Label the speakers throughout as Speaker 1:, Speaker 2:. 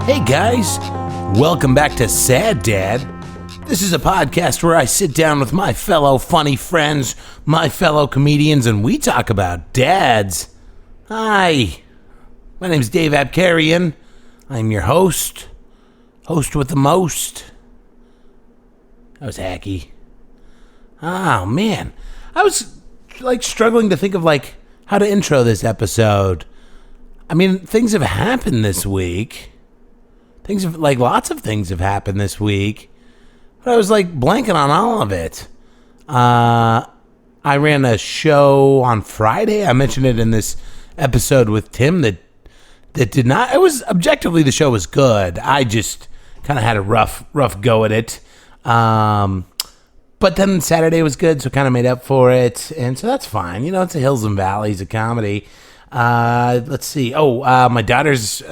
Speaker 1: Hey guys, welcome back to Sad Dad. This is a podcast where I sit down with my fellow funny friends, my fellow comedians, and we talk about dads. Hi, my name's Dave Abkarian. I'm your host with the most. That was hacky. Oh man, I was struggling to think of how to intro this episode. I mean, things have happened this week. Lots of things have happened this week. But I was blanking on all of it. I ran a show on Friday. I mentioned it in this episode with Tim that did not. It was objectively, the show was good. I just kind of had a rough go at it. But then Saturday was good, so kind of made up for it. And so that's fine. You know, it's a hills and valleys of comedy. Let's see. My daughter's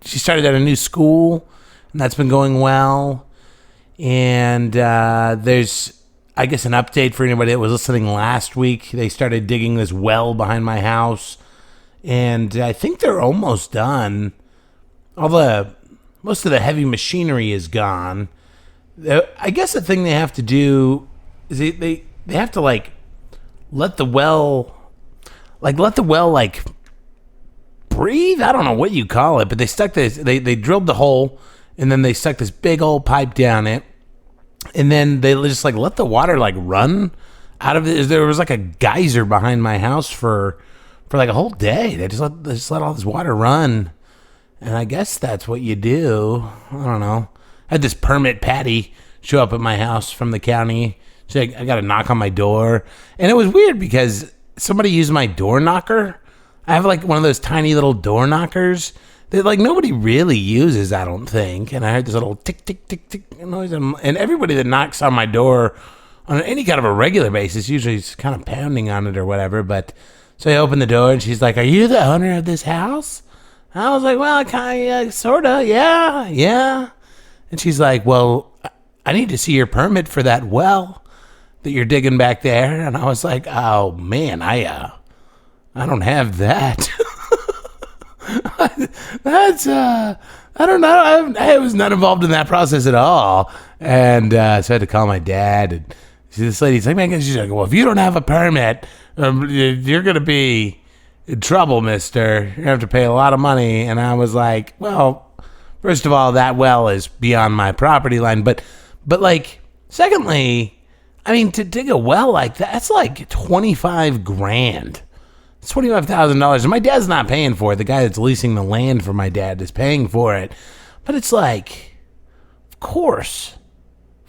Speaker 1: she started at a new school, and that's been going well. And there's, I guess, an update for anybody that was listening last week. They started digging this well behind my house, and I think they're almost done. Most of the heavy machinery is gone. I guess the thing they have to do is they have to let the well breathe. I don't know what you call it, but they stuck this. They drilled the hole, and then they stuck this big old pipe down it, and then they just let the water run out of it. There was a geyser behind my house for a whole day. They just let all this water run, and I guess that's what you do. I don't know. I had this permit Patty show up at my house from the county. I got a knock on my door, and it was weird because somebody used my door knocker. I have one of those tiny little door knockers that nobody really uses, I don't think. And I heard this little tick, tick, tick, tick noise. And everybody that knocks on my door on any kind of a regular basis usually is kind of pounding on it or whatever. But so I opened the door and she's like, "Are you the owner of this house?" And I was like, "Well, kind of, sort of, yeah. And she's like, "Well, I need to see your permit for that well that you're digging back there." And I was like, "Oh man, I don't have that." That's I don't know. I was not involved in that process at all, and so I had to call my dad. And this lady's like, "Man," she's like, "Well, if you don't have a permit, you're gonna be in trouble, mister. You're gonna have to pay a lot of money." And I was like, "Well, first of all, that well is beyond my property line, but secondly, I mean, to dig a well like that, that's $25,000. It's $25,000, and my dad's not paying for it. The guy that's leasing the land for my dad is paying for it. But it's of course,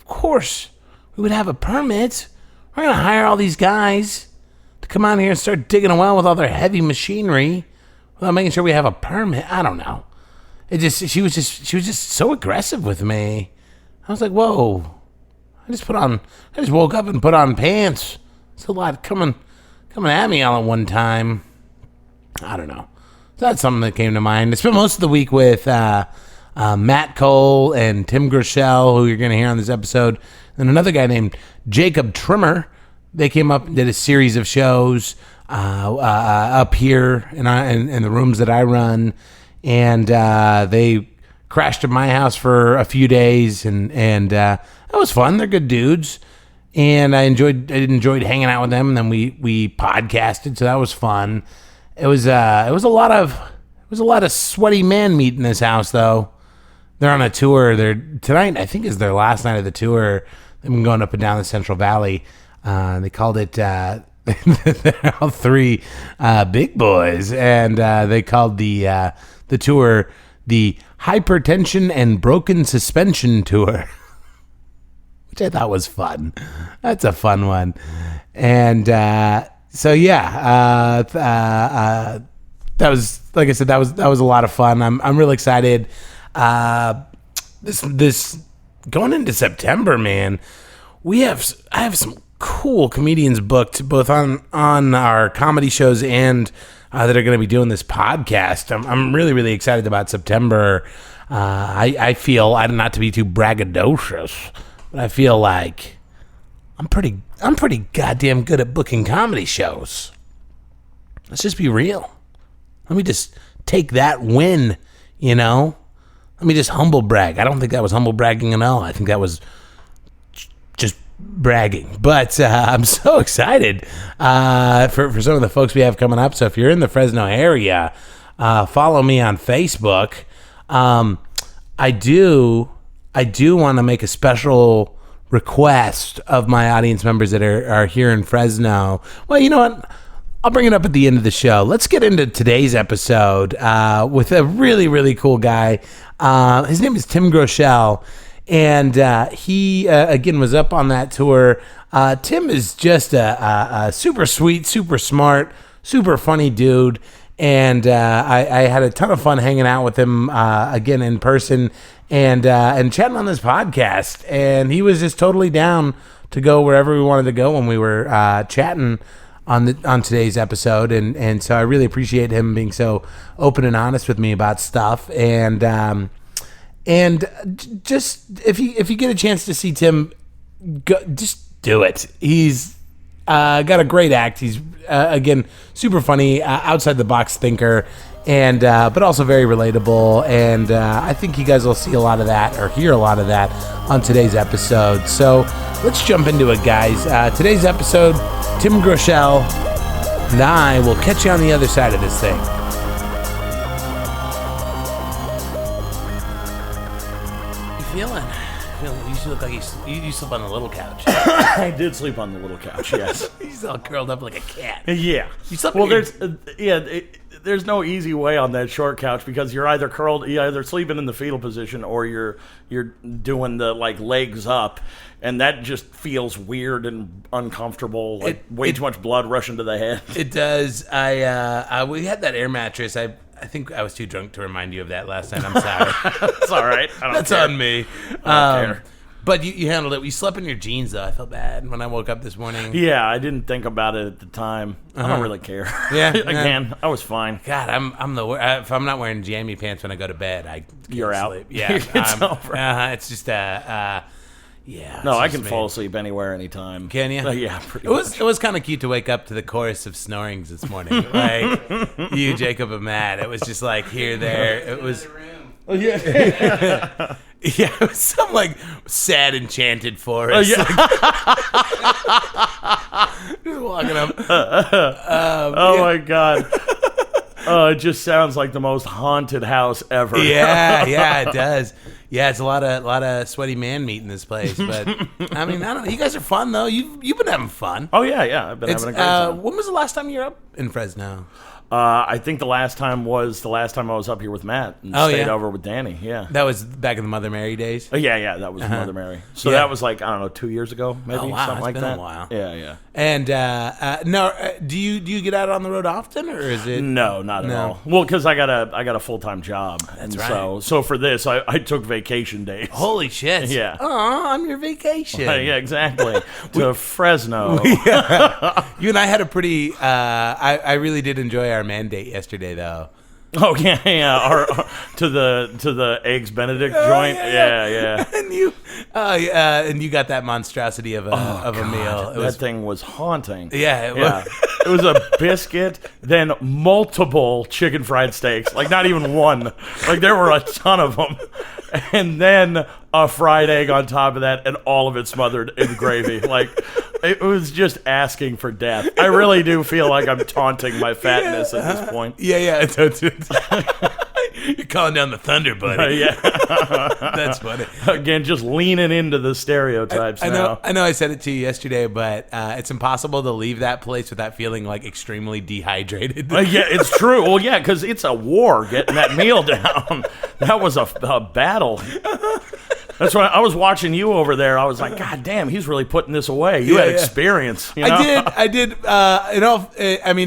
Speaker 1: we would have a permit. We're going to hire all these guys to come out here and start digging a well with all their heavy machinery without making sure we have a permit. I don't know. She was just so aggressive with me. I was like, whoa. I just woke up and put on pants. It's a lot coming at me all at one time. I don't know. So that's something that came to mind. I spent most of the week with Matt Cole and Tim Groeschel, who you're going to hear on this episode, and another guy named Jacob Trimmer. They came up and did a series of shows up here in the rooms that I run, and they crashed at my house for a few days, and that was fun. They're good dudes. And I enjoyed hanging out with them, and then we podcasted, so that was fun. It was a lot of sweaty man meat in this house, though. They're on a tour. Tonight, I think, is their last night of the tour. They've been going up and down the Central Valley. They called it. They're all three big boys, and they called the tour the Hypertension and Broken Suspension Tour. Which I thought was fun. That's a fun one. And so yeah, that was, like I said, that was a lot of fun. I'm really excited. This going into September, man. I have some cool comedians booked both on our comedy shows and that are going to be doing this podcast. I'm really, really excited about September. I feel, not to be too braggadocious, but I feel like I'm pretty goddamn good at booking comedy shows. Let's just be real. Let me just take that win, you know? let me just humble brag. I don't think that was humble bragging at all. I think that was just bragging. But I'm so excited for some of the folks we have coming up. So if you're in the Fresno area, follow me on Facebook. I do want to make a special request of my audience members that are here in Fresno. Well, you know what? I'll bring it up at the end of the show. Let's get into today's episode with a really, really cool guy. His name is Tim Groeschel, and he, again, was up on that tour. Tim is just a super sweet, super smart, super funny dude, and I had a ton of fun hanging out with him, again, in person, and chatting on this podcast, and he was just totally down to go wherever we wanted to go when we were chatting on today's episode, and so I really appreciate him being so open and honest with me about stuff, and just if you get a chance to see Tim, just do it. He's got a great act. He's again super funny, outside the box thinker, and but also very relatable, and I think you guys will see a lot of that or hear a lot of that on today's episode. So let's jump into it, guys. Today's episode, Tim Groeschel and I will catch you on the other side of this thing. You feeling? You look like you sleep on the little couch.
Speaker 2: I did sleep on the little couch, yes.
Speaker 1: He's all curled up like a cat.
Speaker 2: Yeah.
Speaker 1: You slept
Speaker 2: there's no easy way on that short couch because you're either sleeping in the fetal position or you're doing the like legs up, and that just feels weird and uncomfortable, like way too much blood rushing to the head.
Speaker 1: It does. We had that air mattress. I think I was too drunk to remind you of that last night. I'm sorry.
Speaker 2: It's all right.
Speaker 1: That's
Speaker 2: care.
Speaker 1: on me.
Speaker 2: I don't care.
Speaker 1: But you handled it. You slept in your jeans, though. I felt bad when I woke up this morning.
Speaker 2: Yeah, I didn't think about it at the time. I don't really care.
Speaker 1: Yeah.
Speaker 2: Again, I was fine.
Speaker 1: God, I'm the worst. If I'm not wearing jammy pants when I go to bed,
Speaker 2: You're out.
Speaker 1: Sleep. Yeah.
Speaker 2: It's over.
Speaker 1: It's just yeah.
Speaker 2: No, I can fall asleep anywhere, anytime.
Speaker 1: Can you?
Speaker 2: Yeah, pretty much.
Speaker 1: It was kind of cute to wake up to the chorus of snorings this morning. Like you, Jacob, and Matt. It was just like here, there. It was.
Speaker 2: Oh, yeah.
Speaker 1: Yeah, it was some like sad enchanted forest.
Speaker 2: Yeah.
Speaker 1: Just walking up.
Speaker 2: My God. It just sounds like the most haunted house ever.
Speaker 1: Yeah, it does. Yeah, it's a lot of sweaty man meat in this place. But I mean, I don't know. You guys are fun though. You've been having fun.
Speaker 2: Oh yeah. I've been having a great time.
Speaker 1: When was the last time you were up in Fresno?
Speaker 2: I think the last time I was up here with Matt and stayed over with Danny. Yeah,
Speaker 1: that was back in the Mother Mary days.
Speaker 2: Yeah, that was Mother Mary. So that was like, I don't know, 2 years ago, maybe.
Speaker 1: Oh, wow,
Speaker 2: something like
Speaker 1: been
Speaker 2: that.
Speaker 1: A while.
Speaker 2: Yeah.
Speaker 1: And do you get out on the road often, or is it?
Speaker 2: No, not at all. Well, because I got a full-time job.
Speaker 1: That's right.
Speaker 2: So for this, I took vacation days.
Speaker 1: Holy shit!
Speaker 2: Yeah.
Speaker 1: Oh, on your vacation.
Speaker 2: Yeah, exactly. To Fresno.
Speaker 1: You and I had a pretty. I really did enjoy our mandate yesterday, though.
Speaker 2: Oh yeah. To the eggs Benedict joint. Yeah.
Speaker 1: And you got that monstrosity of a meal.
Speaker 2: That thing was haunting.
Speaker 1: Yeah.
Speaker 2: It was a biscuit, then multiple chicken fried steaks. Like not even one. Like there were a ton of them, and then a fried egg on top of that, and all of it smothered in gravy. Like it was just asking for death. I really do feel like I'm taunting my fatness at this point.
Speaker 1: Yeah. You're calling down the thunder, buddy.
Speaker 2: Yeah.
Speaker 1: That's funny.
Speaker 2: Again, just leaning into the stereotypes now.
Speaker 1: I know I said it to you yesterday, but it's impossible to leave that place without feeling like extremely dehydrated.
Speaker 2: Yeah, it's true. Well, yeah, because it's a war getting that meal down. That was a battle. That's why I was watching you over there. I was like, God damn, he's really putting this away. You had experience. You know?
Speaker 1: I did.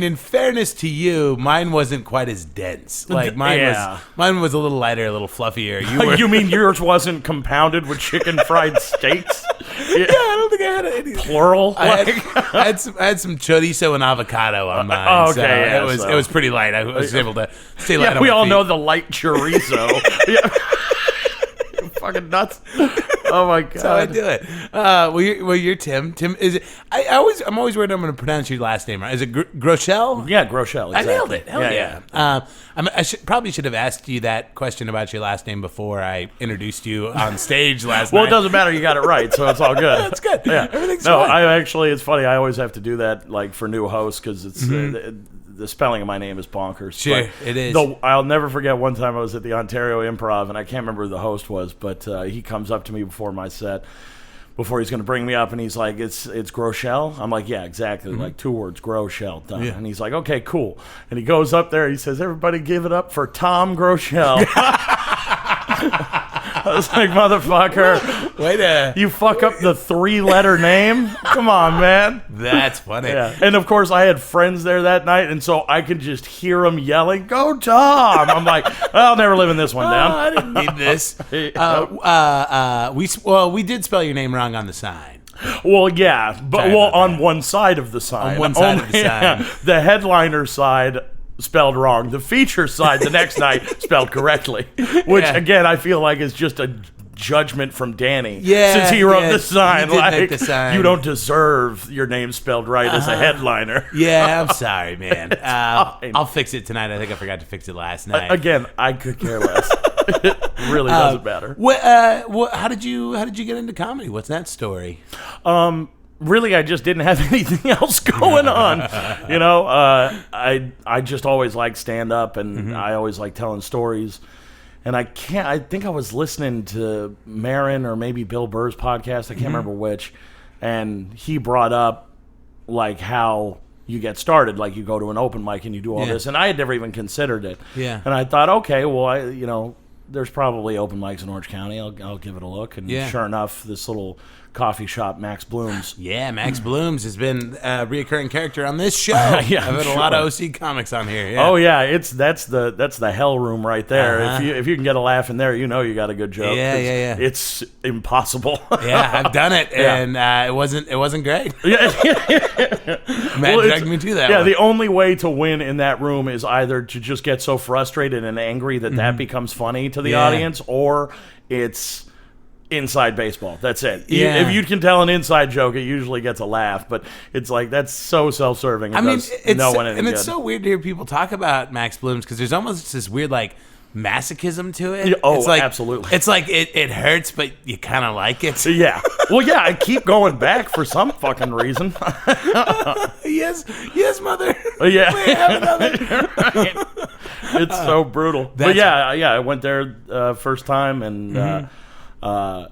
Speaker 1: In fairness to you, mine wasn't quite as dense. Like mine was a little lighter, a little fluffier.
Speaker 2: You mean yours wasn't compounded with chicken fried steaks?
Speaker 1: Yeah, I don't think I had any
Speaker 2: plural.
Speaker 1: I had some chorizo and avocado on mine.
Speaker 2: Okay,
Speaker 1: so it was pretty light. I was able to stay light.
Speaker 2: Yeah, we all know the light chorizo. Yeah. Fucking nuts. Oh my god.
Speaker 1: That's how I do it. Well, you're Tim. Tim, is it? I'm always worried I'm going to pronounce your last name right. Is it Groeschel?
Speaker 2: Yeah, Groeschel. Exactly.
Speaker 1: I nailed it. Hell yeah. Probably should have asked you that question about your last name before I introduced you on stage last night.
Speaker 2: Well, it doesn't matter. You got it right, so it's all good.
Speaker 1: That's good.
Speaker 2: Yeah.
Speaker 1: Everything's
Speaker 2: no,
Speaker 1: fine.
Speaker 2: it's funny. I always have to do that, like for new hosts, because it's the spelling of my name is bonkers.
Speaker 1: Sure,
Speaker 2: but
Speaker 1: it is.
Speaker 2: I'll never forget one time I was at the Ontario Improv, and I can't remember who the host was, but he comes up to me before my set, before he's going to bring me up, and he's like, it's Groeschel? I'm like, yeah, exactly. Like 2 words, Groeschel, done. Yeah. And he's like, okay, cool. And he goes up there, he says, everybody give it up for Tom Groeschel. I was like, motherfucker, you fuck up the 3-letter name? Come on, man.
Speaker 1: That's funny.
Speaker 2: Yeah. And of course, I had friends there that night, and so I could just hear them yelling, go Tom! I'm like, I'll never live in this one down.
Speaker 1: I didn't need this. We did spell your name wrong on the sign.
Speaker 2: Well, yeah, but on one side of the sign.
Speaker 1: On one side of the sign.
Speaker 2: The headliner side spelled wrong. The feature side the next night spelled correctly, which again I feel like is just a judgment from Danny.
Speaker 1: Yeah,
Speaker 2: since he wrote the sign,
Speaker 1: he did
Speaker 2: like
Speaker 1: make the sign.
Speaker 2: You don't deserve your name spelled right as a headliner.
Speaker 1: Yeah, I'm sorry, man. I'll fix it tonight. I think I forgot to fix it last night.
Speaker 2: Again, I could care less. It really doesn't matter.
Speaker 1: How did you get into comedy? What's that story?
Speaker 2: Really, I just didn't have anything else going on. You know, I just always liked stand-up, and I always liked telling stories. And I think I was listening to Marin or maybe Bill Burr's podcast. I can't remember which. And he brought up, like, how you get started. Like, you go to an open mic and you do all this. And I had never even considered it. Yeah. And I thought, okay, well, there's probably open mics in Orange County. I'll give it a look. And sure enough, this little coffee shop, Max Bloom's.
Speaker 1: Yeah, Max Bloom's has been a reoccurring character on this show. I've had a lot of OC comics on here. Yeah.
Speaker 2: Oh yeah, that's the hell room right there. If you can get a laugh in there, you got a good joke.
Speaker 1: Yeah.
Speaker 2: It's impossible.
Speaker 1: Yeah, I've done it, and it wasn't great. Matt dragged me to that.
Speaker 2: Yeah,
Speaker 1: one.
Speaker 2: the only way to win in that room is either to just get so frustrated and angry that becomes funny to the audience, or it's inside baseball. That's it.
Speaker 1: Yeah.
Speaker 2: If you can tell an inside joke, it usually gets a laugh, but it's like, that's so self-serving.
Speaker 1: It's so weird to hear people talk about Max Bloom's, because there's almost this weird, like, masochism to it.
Speaker 2: Oh,
Speaker 1: it's like,
Speaker 2: absolutely.
Speaker 1: It's like it hurts, but you kind of like it.
Speaker 2: Yeah. Well, yeah, I keep going back for some fucking reason.
Speaker 1: Yes, mother.
Speaker 2: Yeah.
Speaker 1: We have another.
Speaker 2: Right. It's so brutal. But I went there first time, and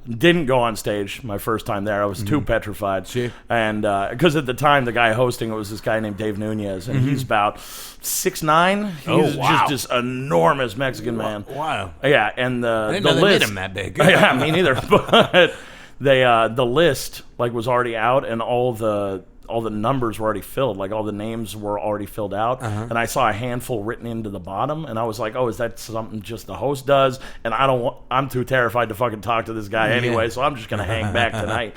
Speaker 2: didn't go on stage my first time there. I was too petrified.
Speaker 1: Sure.
Speaker 2: And because at the time, the guy hosting it was this guy named Dave Nunez, and he's about 6'9". He's just this enormous Mexican man.
Speaker 1: Wow.
Speaker 2: Yeah, and
Speaker 1: I didn't know they made him that big.
Speaker 2: Yeah, me neither. But the list was already out, and all the numbers were already filled. Like, all the names were already filled out. And I saw a handful written into the bottom, and I was like, oh, is that something just the host does? And I'm too terrified to fucking talk to this guy anyway, so I'm just going to hang back tonight.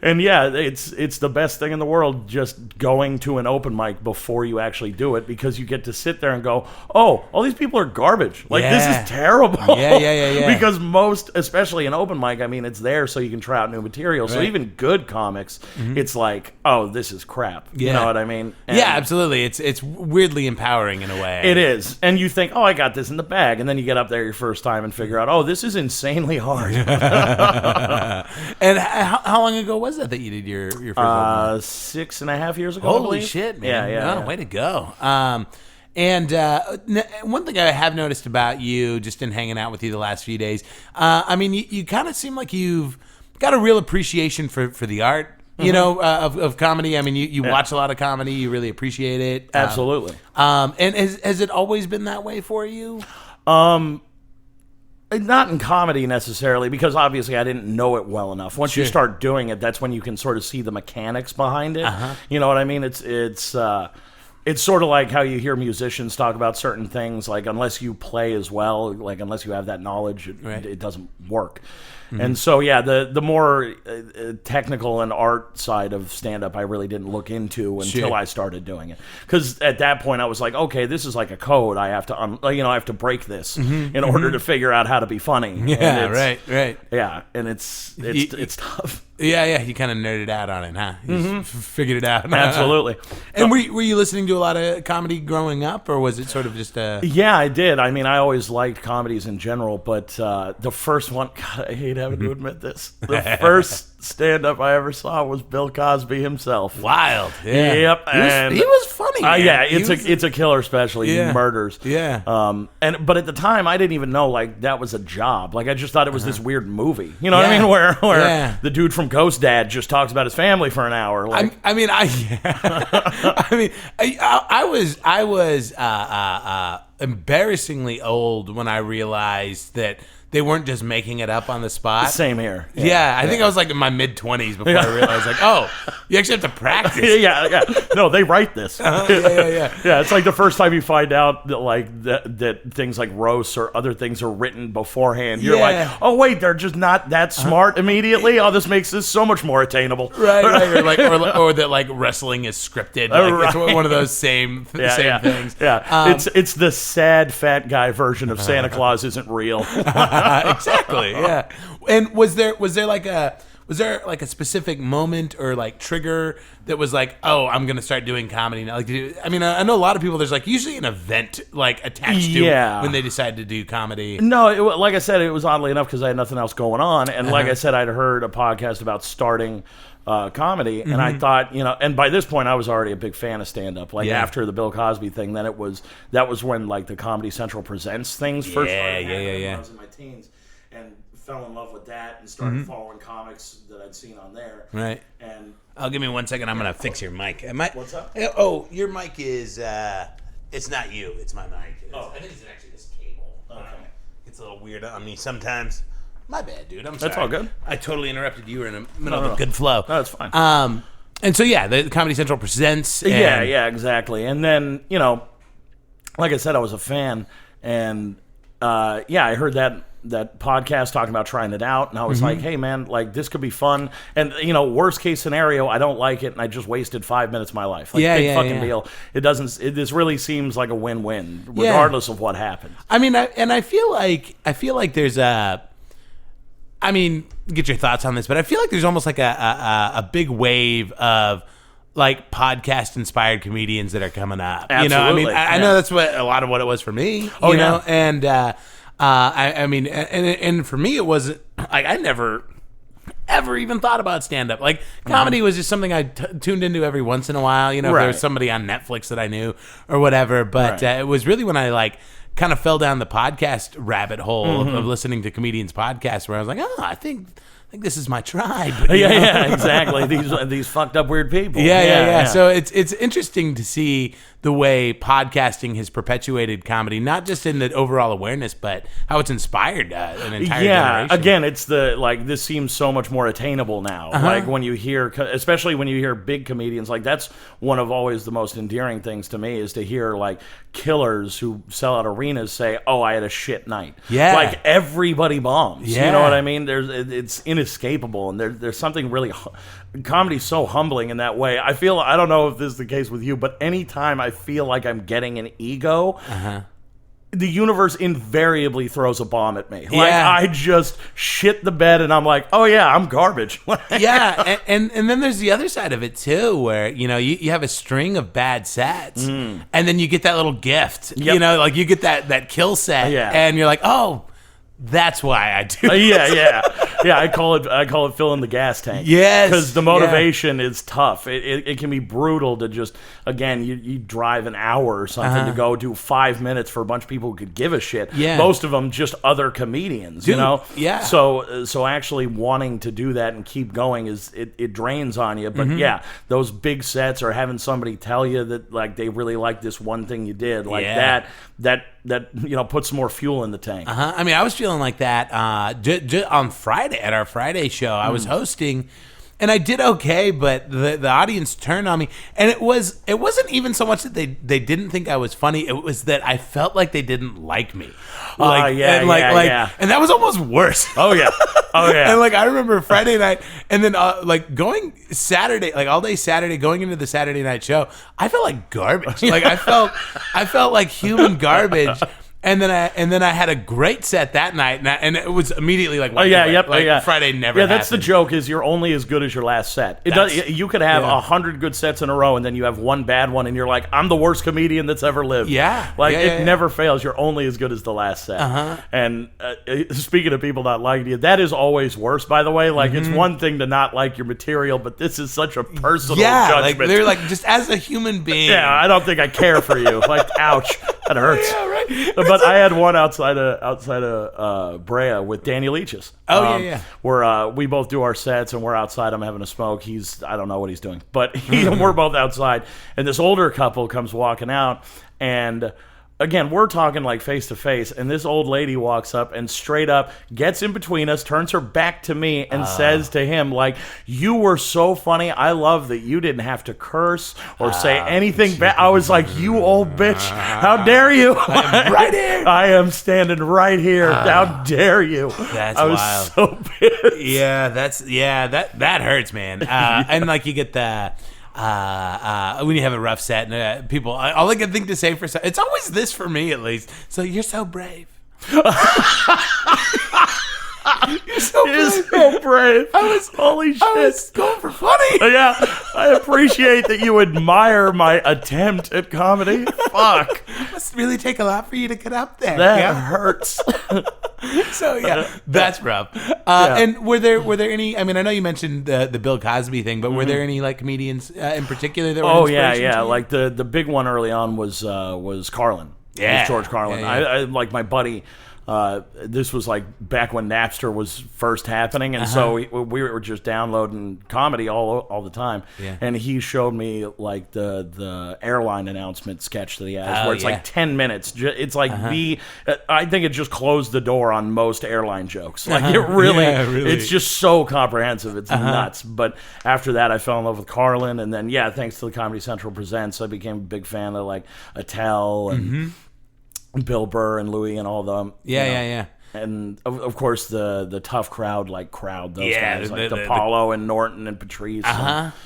Speaker 2: And yeah, it's the best thing in the world, just going to an open mic before you actually do it, because you get to sit there and go, oh, all these people are garbage. Like, this is terrible.
Speaker 1: Yeah.
Speaker 2: Because most, especially an open mic, I mean, it's there so you can try out new material. Right. So even good comics, it's like, oh, this is crap. Yeah. You know what I mean? And
Speaker 1: yeah, absolutely. It's weirdly empowering in a way.
Speaker 2: It is. And you think, oh, I got this in the bag. And then you get up there your first time and figure out, oh, this is insanely hard.
Speaker 1: And how long ago was that you did your first one?
Speaker 2: 6.5 years ago.
Speaker 1: Holy shit, man.
Speaker 2: Yeah.
Speaker 1: Way to go. And one thing I have noticed about you, just in hanging out with you the last few days, I mean, you kind of seem like you've got a real appreciation for the art, you know, of comedy. I mean, you watch a lot of comedy. You really appreciate it.
Speaker 2: Absolutely.
Speaker 1: And has it always been that way for you?
Speaker 2: Not in comedy necessarily, because obviously I didn't know it well enough. Once you start doing it, that's when you can sort of see the mechanics behind it. You know what I mean? It's it's sort of like how you hear musicians talk about certain things, like unless you play as well, like unless you have that knowledge, it doesn't work. And so, yeah, the more technical and art side of stand-up I really didn't look into until I started doing it. Because at that point I was like, okay, this is like a code. I have to, I have to break this in order to figure out how to be funny.
Speaker 1: Yeah, right.
Speaker 2: Yeah, and it's tough.
Speaker 1: Yeah, you kind of nerded out on it, huh? You figured it out.
Speaker 2: Absolutely.
Speaker 1: And were you listening to a lot of comedy growing up, or was it sort of just a...
Speaker 2: Yeah, I did. I mean, I always liked comedies in general, but the first one, God, I hate having to admit this. The first stand-up I ever saw was Bill Cosby himself.
Speaker 1: Wild. Yeah.
Speaker 2: Yep.
Speaker 1: He was funny, man.
Speaker 2: Yeah, it's a killer special. He murders.
Speaker 1: Yeah.
Speaker 2: But at the time, I didn't even know, like, that was a job. Like, I just thought it was this weird movie. You know what I mean? Where the dude from Ghost Dad just talks about his family for an hour. Like,
Speaker 1: I was embarrassingly old when I realized that they weren't just making it up on the spot.
Speaker 2: Same here.
Speaker 1: Yeah, I think I was like in my mid-20s before I realized, like, oh, you actually have to practice.
Speaker 2: Yeah. No, they write this.
Speaker 1: Yeah.
Speaker 2: Yeah, it's like the first time you find out that like that things like roasts or other things are written beforehand. You're like, oh wait, they're just not that smart immediately. Oh, this makes this so much more attainable.
Speaker 1: Right. Or that like wrestling is scripted. Like, it's one of those same things.
Speaker 2: Yeah, it's the sad fat guy version of Santa Claus isn't real.
Speaker 1: Exactly. Yeah. And was there like a specific moment or like trigger that was like, oh, I'm gonna start doing comedy now? Like, I mean, I know a lot of people. There's like usually an event like attached to when they decide to do comedy.
Speaker 2: No, like I said, it was oddly enough because I had nothing else going on, and like I said, I'd heard a podcast about starting comedy, and I thought, and by this point I was already a big fan of stand-up. Like after the Bill Cosby thing, then that was when like the Comedy Central Presents things first started happening when I was in my teens, and fell in love with that and started following comics that I'd seen on there.
Speaker 1: Right.
Speaker 2: And
Speaker 1: give me 1 second. I'm gonna fix your mic.
Speaker 2: What's up?
Speaker 1: Oh, your mic is it's not you. It's my mic. I think it's actually this cable.
Speaker 2: Okay.
Speaker 1: It's a little weird on me sometimes. My bad, dude. I'm sorry.
Speaker 2: That's all good.
Speaker 1: I totally interrupted you. You were in the middle of a good flow.
Speaker 2: No, that's fine.
Speaker 1: And so, the Comedy Central presents.
Speaker 2: Yeah, exactly. And then, like I said, I was a fan. And, I heard that podcast talking about trying it out. And I was like, hey, man, like, this could be fun. And, worst case scenario, I don't like it. And I just wasted 5 minutes of my life. Like, big fucking deal. This really seems like a win-win, regardless of what happens.
Speaker 1: I mean, I feel like there's get your thoughts on this, but I feel like there's almost like a big wave of like podcast inspired comedians that are coming up.
Speaker 2: Absolutely.
Speaker 1: I know that's a lot of what it was for me.
Speaker 2: Oh,
Speaker 1: you know, and and for me it wasn't like I never ever even thought about stand up. Like comedy was just something I tuned into every once in a while. If there was somebody on Netflix that I knew or whatever. But it was really when I like kind of fell down the podcast rabbit hole of listening to comedians' podcasts where I was like, oh, I think this is my tribe.
Speaker 2: Yeah, exactly. These fucked up weird people.
Speaker 1: Yeah. So it's interesting to see the way podcasting has perpetuated comedy, not just in the overall awareness, but how it's inspired an entire generation.
Speaker 2: Again, it's this seems so much more attainable now. Like when you hear, especially when you hear big comedians, like that's one of always the most endearing things to me is to hear like killers who sell out arenas say, "Oh, I had a shit night."
Speaker 1: Yeah,
Speaker 2: like everybody bombs.
Speaker 1: Yeah.
Speaker 2: You know what I mean? It's inescapable, and there's something really. Comedy's so humbling in that way. I don't know if this is the case with you, but anytime I feel like I'm getting an ego, the universe invariably throws a bomb at me. Like I just shit the bed and I'm like, oh yeah, I'm garbage.
Speaker 1: and then there's the other side of it too, where you have a string of bad sets, and then you get that little gift.
Speaker 2: Yep.
Speaker 1: Like you get that kill set, and you're like, oh, that's why I do.
Speaker 2: Yeah. I call it filling the gas tank.
Speaker 1: Yes,
Speaker 2: because the motivation is tough. It can be brutal to just you drive an hour or something to go do 5 minutes for a bunch of people who could give a shit.
Speaker 1: Yeah.
Speaker 2: Most of them just other comedians.
Speaker 1: Dude,
Speaker 2: you know.
Speaker 1: Yeah.
Speaker 2: So actually wanting to do that and keep going it drains on you. But those big sets or having somebody tell you that like they really like this one thing you did like that puts more fuel in the tank.
Speaker 1: I mean, I was feeling like that on Friday at our Friday show. I was hosting, and I did okay, but the audience turned on me, and it wasn't even so much that they didn't think I was funny. It was that I felt like they didn't like me. And that was almost worse.
Speaker 2: Oh yeah.
Speaker 1: And like I remember Friday night, and then like going Saturday, like all day Saturday, going into the Saturday night show, I felt like garbage. Like I felt like human garbage. And then I had a great set that night, and it was immediately like, Friday never.
Speaker 2: Yeah, that's the joke. Is you're only as good as your last set. You could have 100 good sets in a row, and then you have one bad one, and you're like, I'm the worst comedian that's ever lived.
Speaker 1: Yeah,
Speaker 2: it never fails. You're only as good as the last set. And speaking of people not liking you, that is always worse. By the way, like it's one thing to not like your material, but this is such a personal judgment.
Speaker 1: Like they're like, just as a human being.
Speaker 2: Yeah, I don't think I care for you. Like, ouch, that hurts.
Speaker 1: Yeah, right.
Speaker 2: But I had one outside of Brea with Danny Leach's. Where we both do our sets, and we're outside. I'm having a smoke. I don't know what he's doing, but we're both outside. And this older couple comes walking out, and again, we're talking like face to face, and this old lady walks up and straight up gets in between us, turns her back to me, and says to him, like, you were so funny. I love that you didn't have to curse or say anything bad. I was like, you old bitch. How dare you?
Speaker 1: I'm right here.
Speaker 2: I am standing right here. How dare you?
Speaker 1: That's
Speaker 2: wild. I was so pissed.
Speaker 1: Yeah, that hurts, man. And like you get the... when you have a rough set, and people, all I can think to say for it's always this for me at least. So you're so brave. You're so brave.
Speaker 2: Holy shit.
Speaker 1: I was going for funny.
Speaker 2: Yeah, I appreciate that you admire my attempt at comedy. Fuck.
Speaker 1: It must really take a lot for you to get up there.
Speaker 2: That hurts.
Speaker 1: So yeah, that's rough. And were there any? I mean, I know you mentioned the Bill Cosby thing, but were there any like comedians in particular that were?
Speaker 2: Oh yeah. Like the big one early on was Carlin.
Speaker 1: Yeah,
Speaker 2: it was George Carlin.
Speaker 1: Yeah.
Speaker 2: I like my buddy. This was like back when Napster was first happening, and so we were just downloading comedy all the time.
Speaker 1: Yeah.
Speaker 2: And he showed me like the airline announcement sketch that he has, where it's like 10 minutes. It's like I think it just closed the door on most airline jokes. Like it really, it's just so comprehensive. It's nuts. But after that, I fell in love with Carlin, and then thanks to the Comedy Central Presents, I became a big fan of like Attell and. Bill Burr and Louis and all of them.
Speaker 1: Yeah.
Speaker 2: And of course the tough crowd, those guys like Apollo and Norton and Patrice.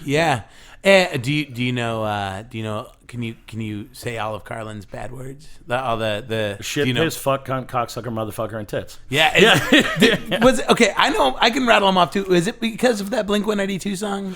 Speaker 1: Yeah. Do you know? Can you say all of Carlin's bad words? All the
Speaker 2: shit, piss, fuck, cunt, cocksucker, motherfucker, and tits.
Speaker 1: Yeah. Was it, okay? I know I can rattle them off too. Is it because of that Blink-182 song?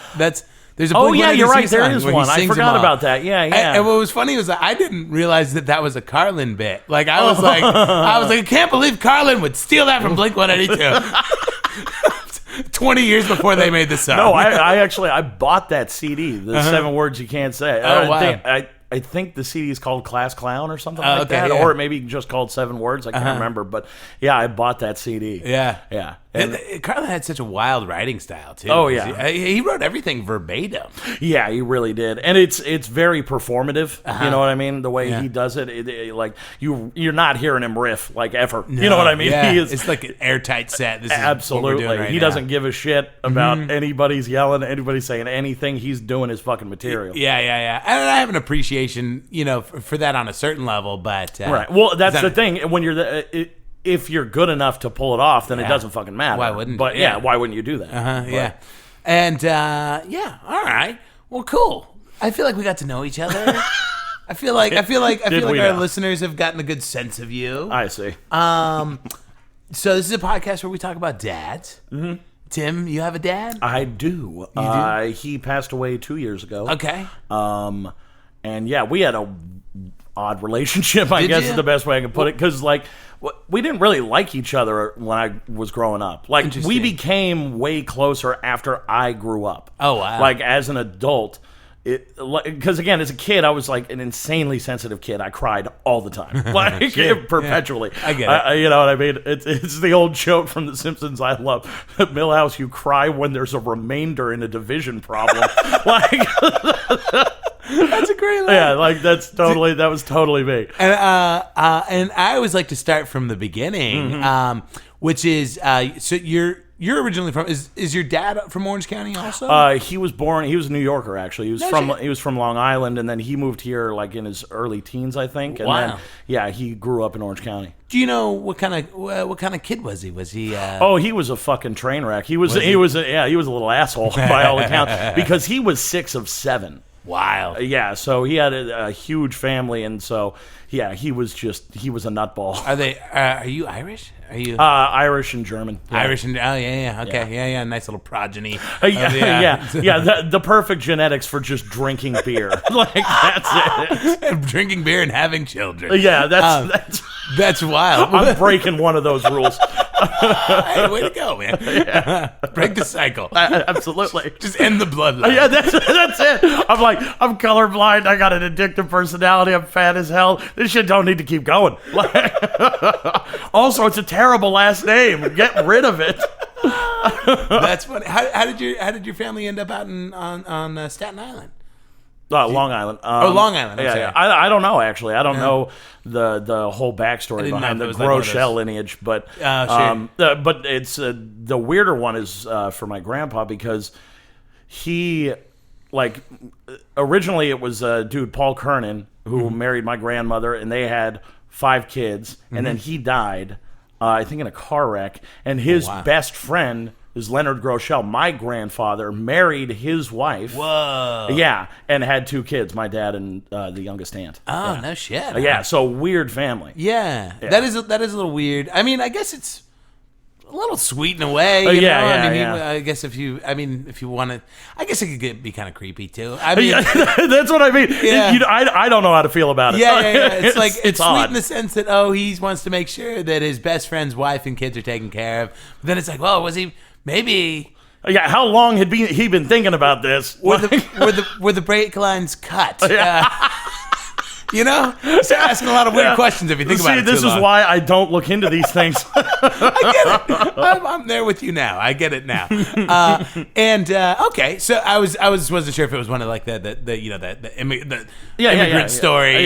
Speaker 1: There's a Blink-182
Speaker 2: you're right.
Speaker 1: song
Speaker 2: There is one. I forgot about that. Yeah.
Speaker 1: And what was funny was that I didn't realize that was a Carlin bit. Like I was like, I can't believe Carlin would steal that from Blink-182. 20 years before they made the song.
Speaker 2: No, I bought that CD. The 7 words you can't say.
Speaker 1: Oh wow.
Speaker 2: I think the CD is called Class Clown or something like that, or maybe just called 7 words. I can't remember, but I bought that CD.
Speaker 1: Yeah. And Carlin had such a wild writing style too.
Speaker 2: Oh yeah,
Speaker 1: he wrote everything verbatim.
Speaker 2: Yeah, he really did, and it's very performative. You know what I mean? The way he does it, like you're not hearing him riff like ever. No, you know what I mean?
Speaker 1: Yeah. It's like an airtight set. This
Speaker 2: absolutely.
Speaker 1: Is what we're doing right
Speaker 2: he
Speaker 1: now.
Speaker 2: doesn't give a shit about anybody's yelling, anybody saying anything. He's doing his fucking material.
Speaker 1: Yeah. And I have an appreciation, for that on a certain level, but
Speaker 2: right. Well, that's the thing. When you're if you're good enough to pull it off, then it doesn't fucking matter.
Speaker 1: Why wouldn't?
Speaker 2: But why wouldn't you do that?
Speaker 1: Yeah. And all right. Well, cool. I feel like we got to know each other. I feel like our listeners have gotten a good sense of you.
Speaker 2: I see.
Speaker 1: So this is a podcast where we talk about dads. Mm-hmm. Tim, you have a dad?
Speaker 2: I do. You do? He passed away 2 years ago.
Speaker 1: Okay.
Speaker 2: And we had a odd relationship, I guess is the best way I can put it, because we didn't really like each other when I was growing up. Like we became way closer after I grew up.
Speaker 1: Oh wow!
Speaker 2: Like as an adult, because again, as a kid, I was like an insanely sensitive kid. I cried all the time, perpetually.
Speaker 1: Yeah. I get it.
Speaker 2: You know what I mean? It's the old joke from The Simpsons. I love Milhouse. You cry when there's a remainder in a division problem.
Speaker 1: That's a great line.
Speaker 2: Yeah, that was totally me.
Speaker 1: And I always like to start from the beginning, which is so You're originally from. Is your dad from Orange County also?
Speaker 2: He was a New Yorker actually. He was from Long Island, and then he moved here like in his early teens, I think. And
Speaker 1: Wow.
Speaker 2: then, he grew up in Orange County.
Speaker 1: Do you know what kind of kid was he? Was he?
Speaker 2: He was a fucking train wreck. He was a little asshole by all accounts because he was 6 of 7.
Speaker 1: Wild.
Speaker 2: Yeah, so he had a huge family, and so he was a nutball.
Speaker 1: Are you Irish? Are you
Speaker 2: Irish and German? Yeah.
Speaker 1: Irish and okay, yeah, nice little progeny.
Speaker 2: The perfect genetics for just drinking beer. Like that's it.
Speaker 1: Drinking beer and having children.
Speaker 2: Yeah, that's
Speaker 1: wild.
Speaker 2: I'm breaking one of those rules.
Speaker 1: Hey, way to go, man! Yeah. Break the cycle.
Speaker 2: Absolutely.
Speaker 1: Just end the bloodline.
Speaker 2: Yeah, that's it. I'm colorblind. I got an addictive personality. I'm fat as hell. This shit don't need to keep going. Also, it's a terrible last name. Get rid of it.
Speaker 1: That's funny. How did your family end up out on Staten Island?
Speaker 2: Long Island.
Speaker 1: Long Island.
Speaker 2: Yeah. I don't know actually. I don't know the whole backstory behind the Groeschel lineage, but
Speaker 1: sure.
Speaker 2: But it's the weirder one is for my grandpa because he originally it was a dude Paul Kernan who married my grandmother and they had 5 kids and then he died I think in a car wreck and his best friend is Leonard Groeschel. My grandfather married his wife.
Speaker 1: Whoa.
Speaker 2: Yeah, and had 2 kids, my dad and the youngest aunt.
Speaker 1: Oh, no shit.
Speaker 2: Yeah, so weird family.
Speaker 1: Yeah. That is a little weird. I mean, I guess it's a little sweet in a way. You know? I guess if you want to, I guess it could be kind of creepy too. I mean,
Speaker 2: that's what I mean.
Speaker 1: Yeah.
Speaker 2: I don't know how to feel about it.
Speaker 1: Yeah. It's like it's sweet
Speaker 2: odd.
Speaker 1: in the sense that he wants to make sure that his best friend's wife and kids are taken care of. But then it's like, well, was he? Maybe.
Speaker 2: Yeah, how long had he been thinking about this?
Speaker 1: Were the brake lines cut? You know? Start asking a lot of weird questions if you think about it.
Speaker 2: This is why I don't look into these things.
Speaker 1: I get it. I'm there with you now. I get it now. Okay, so I wasn't sure if it was one of like the immigrant story.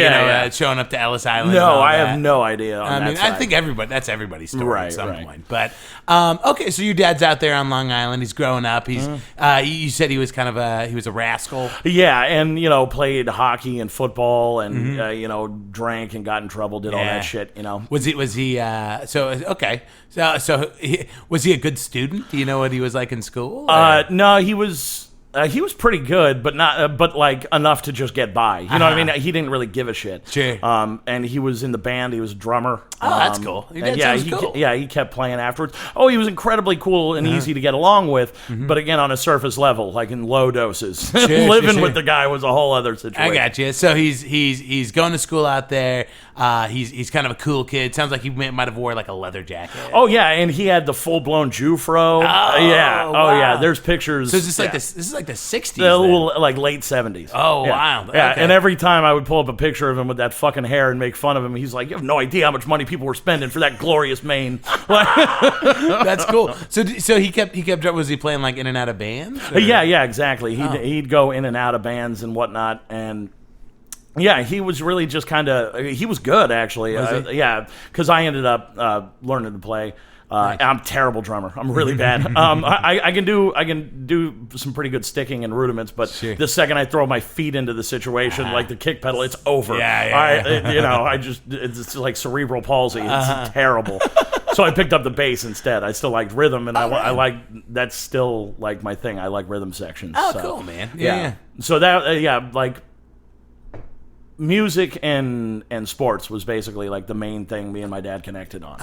Speaker 1: Showing up to Ellis Island.
Speaker 2: No, I have no idea.
Speaker 1: I think that's everybody's story at some point. But okay, so your dad's out there on Long Island. He's growing up. He's you said he was kind of he was a rascal.
Speaker 2: Yeah, and played hockey and football and drank and got in trouble, did all that shit.
Speaker 1: Was he was he a good student? Do you know what he was like in school?
Speaker 2: No, he was pretty good, but not, but like enough to just get by. You know what I mean? He didn't really give a shit.
Speaker 1: Sure.
Speaker 2: And he was in the band. He was a drummer.
Speaker 1: Oh, that's cool. Cool.
Speaker 2: He kept playing afterwards. Oh, he was incredibly cool and easy to get along with, but again, on a surface level, like in low doses. Living with the guy was a whole other situation.
Speaker 1: I got you. So he's going to school out there. He's kind of a cool kid. Sounds like he might have wore like a leather jacket.
Speaker 2: Oh yeah, and he had the full blown Jew fro.
Speaker 1: Wow.
Speaker 2: There's pictures.
Speaker 1: So this is like the 60s.
Speaker 2: Like late 70s.
Speaker 1: Oh wow.
Speaker 2: Yeah,
Speaker 1: okay.
Speaker 2: and every time I would pull up a picture of him with that fucking hair and make fun of him, he's like, "You have no idea how much money people were spending for that glorious mane."
Speaker 1: That's cool. So he kept. Was he playing like in and out of bands? Or?
Speaker 2: Yeah, exactly. He'd go in and out of bands and whatnot, and yeah, he was really just kind of. He was good actually. Yeah, because I ended up learning to play. Nice. I'm a terrible drummer. I'm really bad. I can do some pretty good sticking and rudiments, but the second I throw my feet into the situation, like the kick pedal, it's over. It's like cerebral palsy. It's terrible. So I picked up the bass instead. I still liked rhythm, and I like that's still like my thing. I like rhythm sections.
Speaker 1: Oh, cool, man. Yeah.
Speaker 2: So that like. Music and sports was basically like the main thing me and my dad connected on.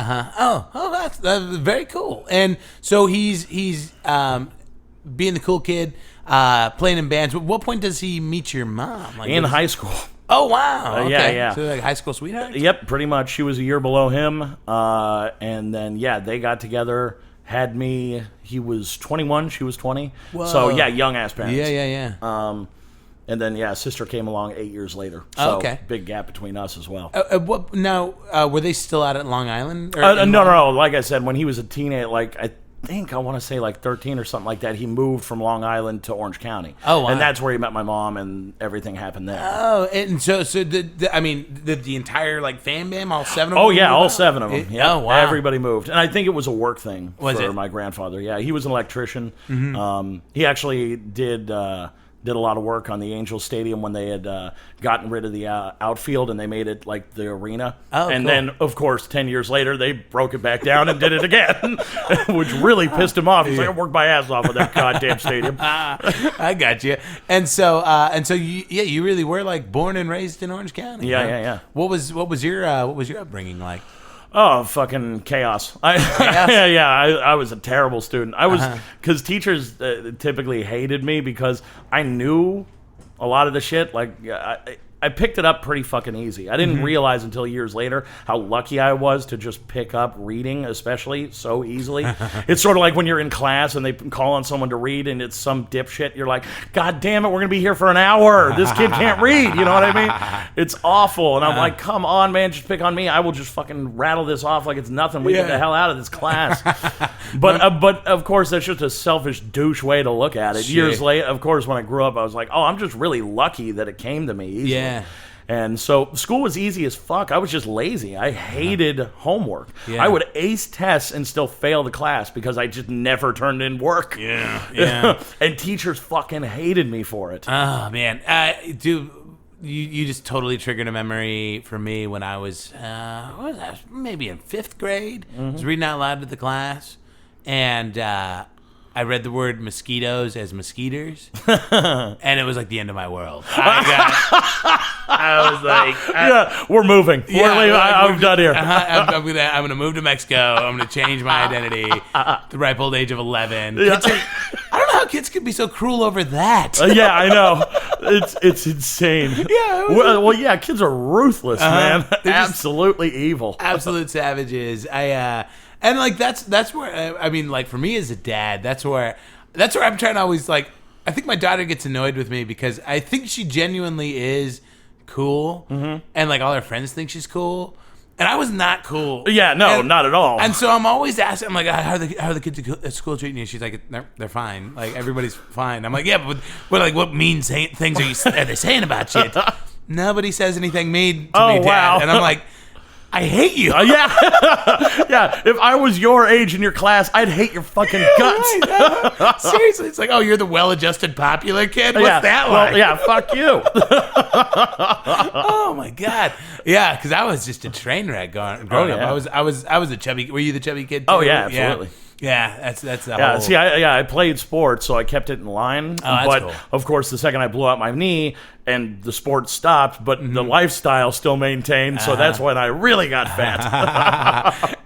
Speaker 1: That's very cool. And so he's being the cool kid, playing in bands. At what point does he meet your mom?
Speaker 2: In high school.
Speaker 1: Oh wow! Okay.
Speaker 2: Yeah.
Speaker 1: So like high school sweetheart.
Speaker 2: Yep, pretty much. She was a year below him, and then they got together. Had me. He was 21. She was 20. Whoa. So young ass parents.
Speaker 1: Yeah.
Speaker 2: And then, sister came along 8 years later. So big gap between us as well.
Speaker 1: Were they still out at Long Island?
Speaker 2: No. Like I said, when he was a teenager, like think I want to say like 13 or something like that, he moved from Long Island to Orange County.
Speaker 1: Oh, wow.
Speaker 2: And that's where he met my mom, and everything happened there.
Speaker 1: Oh, and so the entire like fan bam, all 7 of them?
Speaker 2: Oh, yeah, all 7 of them. Yeah.
Speaker 1: Oh, wow.
Speaker 2: Everybody moved. And I think it was a work thing
Speaker 1: Was
Speaker 2: for
Speaker 1: it?
Speaker 2: my grandfather. Yeah, he was an electrician. He actually did a lot of work on the Angels Stadium when they had gotten rid of the outfield and they made it like the arena.
Speaker 1: Oh,
Speaker 2: and
Speaker 1: cool.
Speaker 2: then, of course, 10 years later, they broke it back down and did it again, which really pissed him off. He's like, I worked my ass off with that goddamn stadium.
Speaker 1: I got you. And so you really were like born and raised in Orange County.
Speaker 2: Yeah,
Speaker 1: huh?
Speaker 2: yeah.
Speaker 1: What was your upbringing like?
Speaker 2: Oh, fucking chaos. I was a terrible student. I was, because teachers typically hated me because I knew a lot of the shit. Like, I picked it up pretty fucking easy. I didn't realize until years later how lucky I was to just pick up reading, especially, so easily. It's sort of like when you're in class and they call on someone to read and it's some dipshit. You're like, God damn it, we're going to be here for an hour. This kid can't read. You know what I mean? It's awful. And I'm like, come on, man, just pick on me. I will just fucking rattle this off like it's nothing. We get the hell out of this class. But of course, that's just a selfish douche way to look at it.
Speaker 1: Shit.
Speaker 2: Years later, of course, when I grew up, I was like, oh, I'm just really lucky that it came to me easily.
Speaker 1: Yeah.
Speaker 2: And so school was easy as fuck. I was just lazy. I hated homework.
Speaker 1: Yeah.
Speaker 2: I would ace tests and still fail the class because I just never turned in work.
Speaker 1: Yeah.
Speaker 2: And teachers fucking hated me for it.
Speaker 1: Oh man, dude, you just totally triggered a memory for me when I was what was that? Maybe in 5th grade. I was reading out loud to the class, and I read the word mosquitoes as mosquitoes, and it was like the end of my world. I was like,
Speaker 2: we're moving.
Speaker 1: Yeah,
Speaker 2: we're leaving. I'm done here.
Speaker 1: I'm gonna move to Mexico. I'm gonna change my identity. The ripe old age of 11. Kids I don't know how kids could be so cruel over that.
Speaker 2: Yeah, I know. It's insane.
Speaker 1: Yeah.
Speaker 2: Well, yeah. Kids are ruthless, man. Absolutely evil.
Speaker 1: Absolute savages. And like that's where I mean, like for me as a dad, that's where I'm trying to always like. I think my daughter gets annoyed with me because I think she genuinely is cool, and like all her friends think she's cool, and I was not cool.
Speaker 2: Yeah, no, not at all.
Speaker 1: And so I'm always asking, I'm like, how are the kids at school treating you? She's like, they're fine. Like everybody's fine. I'm like, yeah, but like, what mean things are they saying about you? Nobody says anything mean to me, Dad.
Speaker 2: Wow.
Speaker 1: And I'm like, I hate you.
Speaker 2: Yeah. Yeah. If I was your age in your class, I'd hate your fucking guts.
Speaker 1: Right. Seriously, it's like, oh, you're the well-adjusted popular kid? What's that like?
Speaker 2: Well, yeah, fuck you.
Speaker 1: Oh my god. Yeah, because I was just a train wreck growing up. I was a chubby. Were you the chubby kid too?
Speaker 2: Oh yeah, absolutely.
Speaker 1: Yeah, that's the
Speaker 2: Yeah,
Speaker 1: whole.
Speaker 2: see, I played sports, so I kept it in line.
Speaker 1: that's
Speaker 2: but
Speaker 1: cool.
Speaker 2: of course, the second I blew out my knee and the sport stopped, but the lifestyle still maintained. So that's when I really got fat.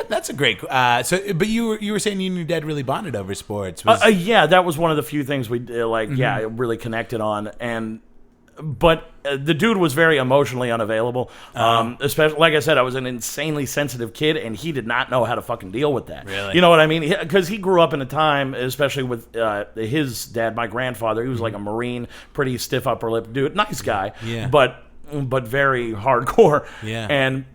Speaker 1: That's a great. But you were saying you and your dad really bonded over sports.
Speaker 2: Yeah, that was one of the few things we really connected on. But the dude was very emotionally unavailable. Especially, like I said, I was an insanely sensitive kid, and he did not know how to fucking deal with that.
Speaker 1: Really?
Speaker 2: You know what I mean? Because he grew up in a time, especially with his dad, my grandfather. He was like a Marine, pretty stiff upper lip dude, nice guy, but very hardcore.
Speaker 1: Yeah.
Speaker 2: And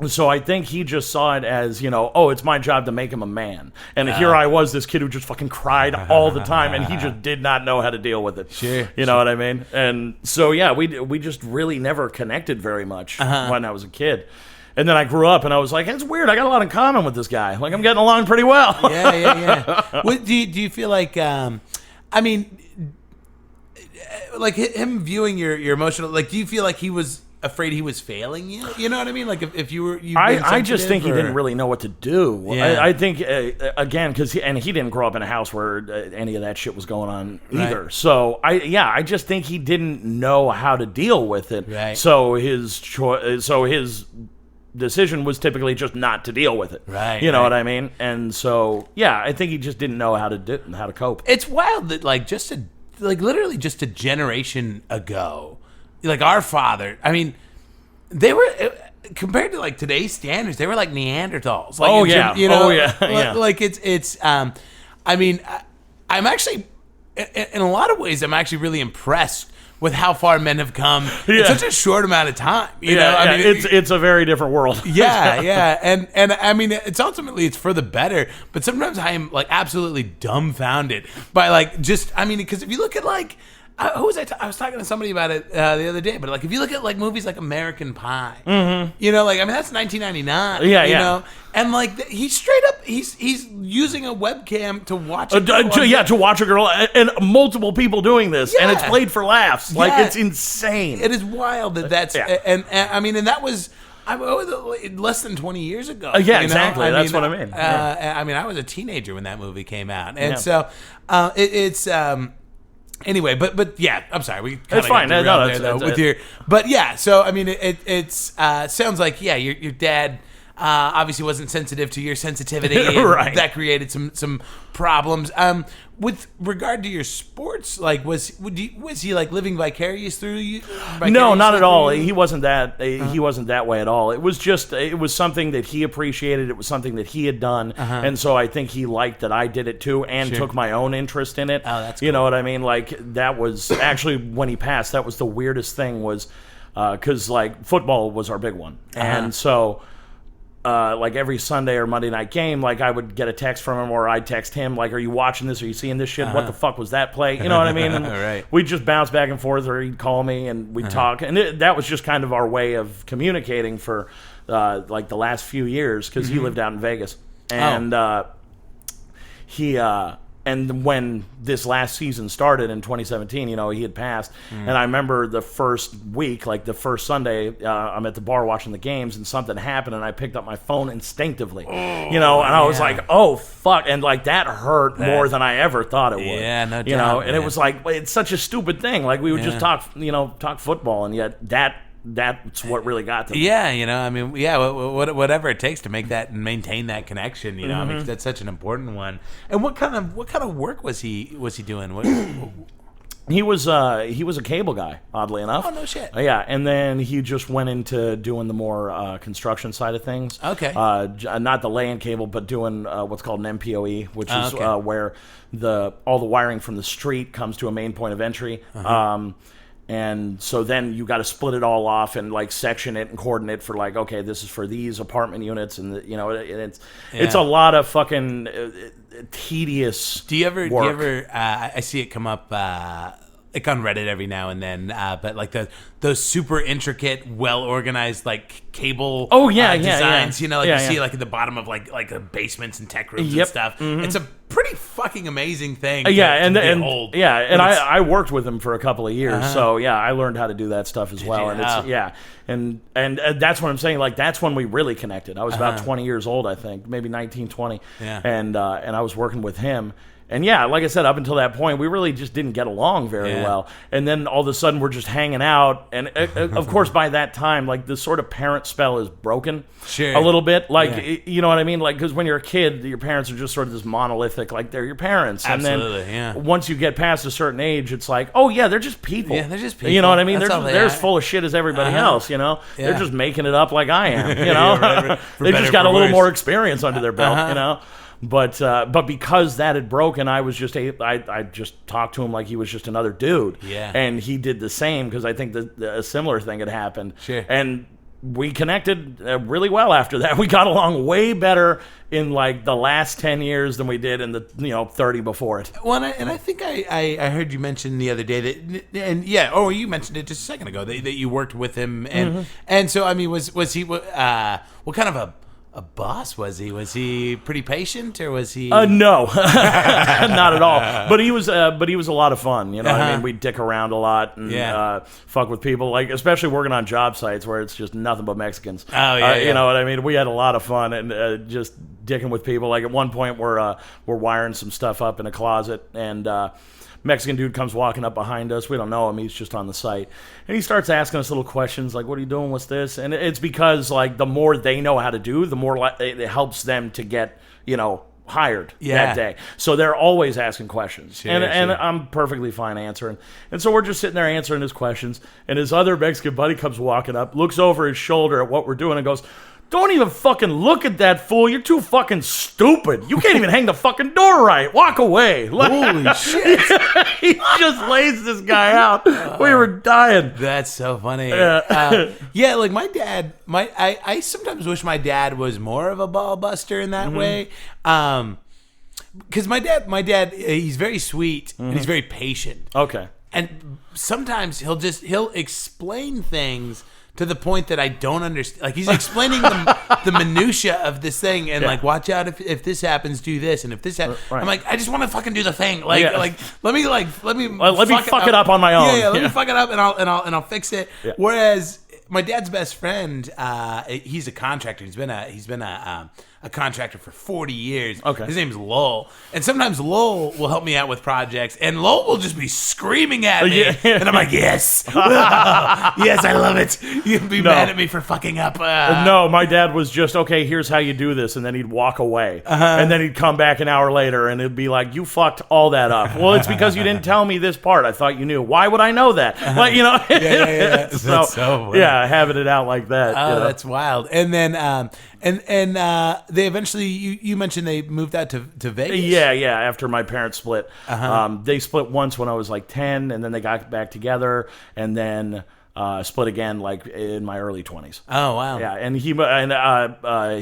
Speaker 2: so I think he just saw it as, it's my job to make him a man. And here I was, this kid who just fucking cried all the time, and he just did not know how to deal with it.
Speaker 1: Sure.
Speaker 2: You know what I mean? And so, yeah, we just really never connected very much when I was a kid. And then I grew up, and I was like, it's weird. I got a lot in common with this guy. Like, I'm getting along pretty well.
Speaker 1: Yeah. Do you feel like, like him viewing your emotional, like, do you feel like he was afraid he was failing you? You know what I mean? Like if you were,
Speaker 2: I just think he didn't really know what to do.
Speaker 1: Yeah.
Speaker 2: I think again because he didn't grow up in a house where any of that shit was going on either.
Speaker 1: Right.
Speaker 2: So I just think he didn't know how to deal with it.
Speaker 1: Right.
Speaker 2: So his decision was typically just not to deal with it.
Speaker 1: Right.
Speaker 2: You know what I mean? And so yeah, I think he just didn't know how to cope.
Speaker 1: It's wild that literally just a generation ago, like our father, I mean, they were compared to like today's standards, they were like Neanderthals. Like,
Speaker 2: yeah.
Speaker 1: Like it's. I mean, I'm actually, in a lot of ways, I'm actually really impressed with how far men have come in such a short amount of time. You know, I mean,
Speaker 2: it's a very different world.
Speaker 1: yeah. And I mean, it's ultimately for the better, but sometimes I am like absolutely dumbfounded by like because if you look at like, who was I was talking to somebody about it the other day, but like if you look at like movies like American Pie, you know, like I mean that's 1999, you know, and like he's straight up he's using a webcam to watch
Speaker 2: to watch a girl and multiple people doing this, and it's played for laughs, like it's insane.
Speaker 1: It is wild that's and I mean, and that was. Less than 20 years ago.
Speaker 2: Exactly. That's what I mean.
Speaker 1: I mean, I was a teenager when that movie came out, and so it's. Anyway, but yeah, I'm sorry. We
Speaker 2: it's fine.
Speaker 1: But yeah, so I mean, it's sounds like your dad obviously wasn't sensitive to your sensitivity, and that created some problems. With regard to your sports, like was he like living vicariously through you?
Speaker 2: No, not at all. He wasn't that. He wasn't that way at all. It was just it was something that he appreciated. It was something that he had done, and so I think he liked that I did it too, and took my own interest in it.
Speaker 1: Oh, that's cool.
Speaker 2: You know what I mean? Like that was actually when he passed. That was the weirdest thing was because like football was our big one, and so. Like every Sunday or Monday night game, like I would get a text from him or I'd text him, like, are you watching this? Are you seeing this shit? What the fuck was that play? You know what I mean? And we'd just bounce back and forth, or he'd call me and we'd talk. And that was just kind of our way of communicating for like the last few years, because he lived out in Vegas. And and when this last season started in 2017, you know, he had passed. And I remember the first week, like the first Sunday, I'm at the bar watching the games, and something happened, and I picked up my phone instinctively, you know, and I was like, oh, fuck. And like that hurt more than I ever thought it would.
Speaker 1: Yeah, no doubt.
Speaker 2: You know, and it was like, it's such a stupid thing. Like we would just talk football, and yet that's what really got to me.
Speaker 1: Yeah, you know, I mean, whatever it takes to make that and maintain that connection, you know, I mean, that's such an important one. And what kind of work was he doing?
Speaker 2: He was a cable guy, oddly enough.
Speaker 1: Oh, no shit.
Speaker 2: Yeah, and then he just went into doing the more construction side of things.
Speaker 1: Okay.
Speaker 2: Not the laying cable, but doing what's called an MPOE, which is where all the wiring from the street comes to a main point of entry. And so then you got to split it all off and like section it and coordinate for like, okay, this is for these apartment units, and it's a lot of fucking tedious.
Speaker 1: Do you ever?
Speaker 2: Work.
Speaker 1: I see it come up like on Reddit every now and then, but like those super intricate, well organized like cable designs. You know, like you see like at the bottom of like the basements and tech rooms and stuff. It's a pretty fucking amazing thing.
Speaker 2: I worked with him for a couple of years, so I learned how to do that stuff as well. And and that's what I'm saying. Like that's when we really connected. I was about 20 years old, I think, maybe 19, 20. And I was working with him. And like I said, up until that point, we really just didn't get along very well. And then all of a sudden, we're just hanging out. And of course, by that time, like the sort of parent spell is broken a little bit. Like, you know what I mean? Like, because when you're a kid, your parents are just sort of this monolithic, like they're your parents.
Speaker 1: Absolutely,
Speaker 2: and then once you get past a certain age, it's like, oh yeah, they're just people.
Speaker 1: Yeah, they're just people.
Speaker 2: You know what I mean? They're as full of shit as everybody else. You know, they're just making it up like I am. You know, they just got a little more experience under their belt. You know. But because that had broken, I was just I just talked to him like he was just another dude.
Speaker 1: Yeah.
Speaker 2: And he did the same, because I think a similar thing had happened.
Speaker 1: Sure.
Speaker 2: And we connected really well after that. We got along way better in like the last 10 years than we did in the 30 before it.
Speaker 1: Well, and I think I heard you mention the other day that, you mentioned it just a second ago that you worked with him, and so I mean, was he what kind of a boss was he? Was he pretty patient, or was he?
Speaker 2: No, not at all. But he was a lot of fun. You know, I mean, we'd dick around a lot and fuck with people, like especially working on job sites where it's just nothing but Mexicans.
Speaker 1: Oh yeah,
Speaker 2: you know what I mean? We had a lot of fun and just dicking with people. Like at one point, we're wiring some stuff up in a closet, and Mexican dude comes walking up behind us. We don't know him. He's just on the site. And he starts asking us little questions like, what are you doing? What's this? And it's because like the more they know how to do, the more it helps them to get, hired that day. So they're always asking questions. Sure, and I'm perfectly fine answering. And so we're just sitting there answering his questions. And his other Mexican buddy comes walking up, looks over his shoulder at what we're doing, and goes, don't even fucking look at that fool. You're too fucking stupid. You can't even hang the fucking door right. Walk away.
Speaker 1: Holy shit.
Speaker 2: He just lays this guy out. We were dying.
Speaker 1: That's so funny.
Speaker 2: Yeah.
Speaker 1: Like my dad, I sometimes wish my dad was more of a ball buster in that way. Because my dad, he's very sweet and he's very patient.
Speaker 2: Okay.
Speaker 1: And sometimes he'll explain things to the point that I don't understand. Like he's explaining the minutia of this thing, and like, watch out if this happens, do this, and if this happens, I'm like, I just want to fucking do the thing. Like, let me fuck it
Speaker 2: up on my own.
Speaker 1: Yeah, let me fuck it up, and I'll fix it. Yeah. Whereas my dad's best friend, he's a contractor. He's been a contractor for 40 years.
Speaker 2: Okay.
Speaker 1: His name's Lowell. And sometimes Lowell will help me out with projects, and Lowell will just be screaming at me. And I'm like, yes. Yes, I love it. You'd be mad at me for fucking up.
Speaker 2: No, my dad was just, okay, here's how you do this. And then he'd walk away. And then he'd come back an hour later, and it'd be like, you fucked all that up. Well, it's because you didn't tell me this part. I thought you knew. Why would I know that? Like, you know.
Speaker 1: Yeah. That's so funny.
Speaker 2: Yeah, having it out like that.
Speaker 1: Oh, that's wild. And then, they eventually, you mentioned they moved out to Vegas?
Speaker 2: Yeah, after my parents split. They split once when I was like 10, and then they got back together, and then split again like in my early 20s.
Speaker 1: Oh, wow.
Speaker 2: Yeah, and